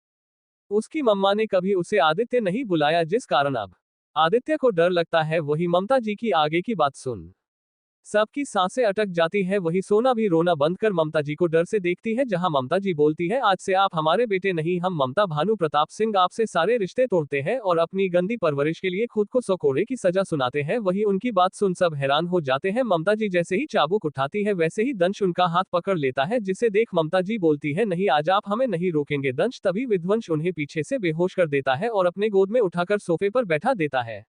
उसकी मम्मा ने कभी उसे आदित्य नहीं बुलाया, जिस कारण अब आदित्य को डर लगता है। वही ममता जी की आगे की बात सुन सबकी सांसें अटक जाती है। वही सोना भी रोना बंद कर ममता जी को डर से देखती है, जहां ममता जी बोलती है, आज से आप हमारे बेटे नहीं, हम ममता भानु प्रताप सिंह आपसे सारे रिश्ते तोड़ते हैं और अपनी गंदी परवरिश के लिए खुद को 100 कोड़े की सजा सुनाते हैं। वही उनकी बात सुन सब हैरान हो जाते हैं। ममता जी जैसे ही चाबुक उठाती है वैसे ही दंश उनका हाथ पकड़ लेता है, जिसे देख ममता जी बोलती है, नहीं आज आप हमें नहीं रोकेंगे दंश। तभी विध्वंस उन्हें पीछे से बेहोश कर देता है और अपने गोद में उठाकर सोफे पर बैठा देता है।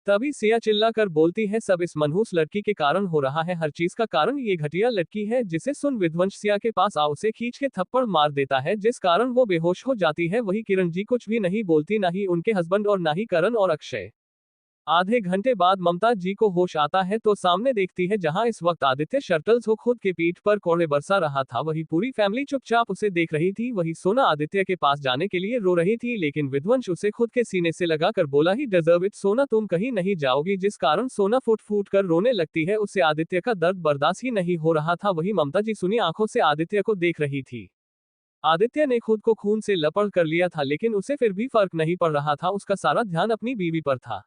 तभी सिया चिल्ला कर बोलती है, सब इस मनहूस लड़की के कारण हो रहा है, हर चीज का कारण ये घटिया लड़की है। जिसे सुन विध्वंस सिया के पास आ उसे खींच के थप्पड़ मार देता है, जिस कारण वो बेहोश हो जाती है। वही किरण जी कुछ भी नहीं बोलती, ना ही उनके हस्बैंड और ना ही करण और अक्षय। आधे घंटे बाद ममता जी को होश आता है तो सामने देखती है जहां इस वक्त आदित्य शर्टल्स हो खुद के पीठ पर कोड़े बरसा रहा था। वही पूरी फैमिली चुपचाप उसे देख रही थी। वही सोना आदित्य के पास जाने के लिए रो रही थी, लेकिन विध्वंस उसे खुद के सीने से लगाकर बोला, ही डिजर्व इट सोना, तुम कहीं नहीं जाओगी, जिस कारण सोना फुट फूट कर रोने लगती है। उसे आदित्य का दर्द बर्दाश्त ही नहीं हो रहा था। वही ममता जी सुनी आंखों से आदित्य को देख रही थी। आदित्य ने खुद को खून से लपड़ कर लिया था, लेकिन उसे फिर भी फर्क नहीं पड़ रहा था, उसका सारा ध्यान अपनी बीवी पर था।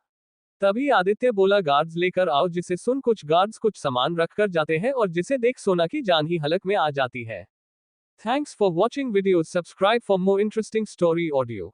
तभी आदित्य बोला, गार्ड्स लेकर आओ। जिसे सुन कुछ गार्ड्स कुछ सामान रखकर जाते हैं और जिसे देख सोना की जान ही हलक में आ जाती है। Thanks for watching video, subscribe for more interesting story audio.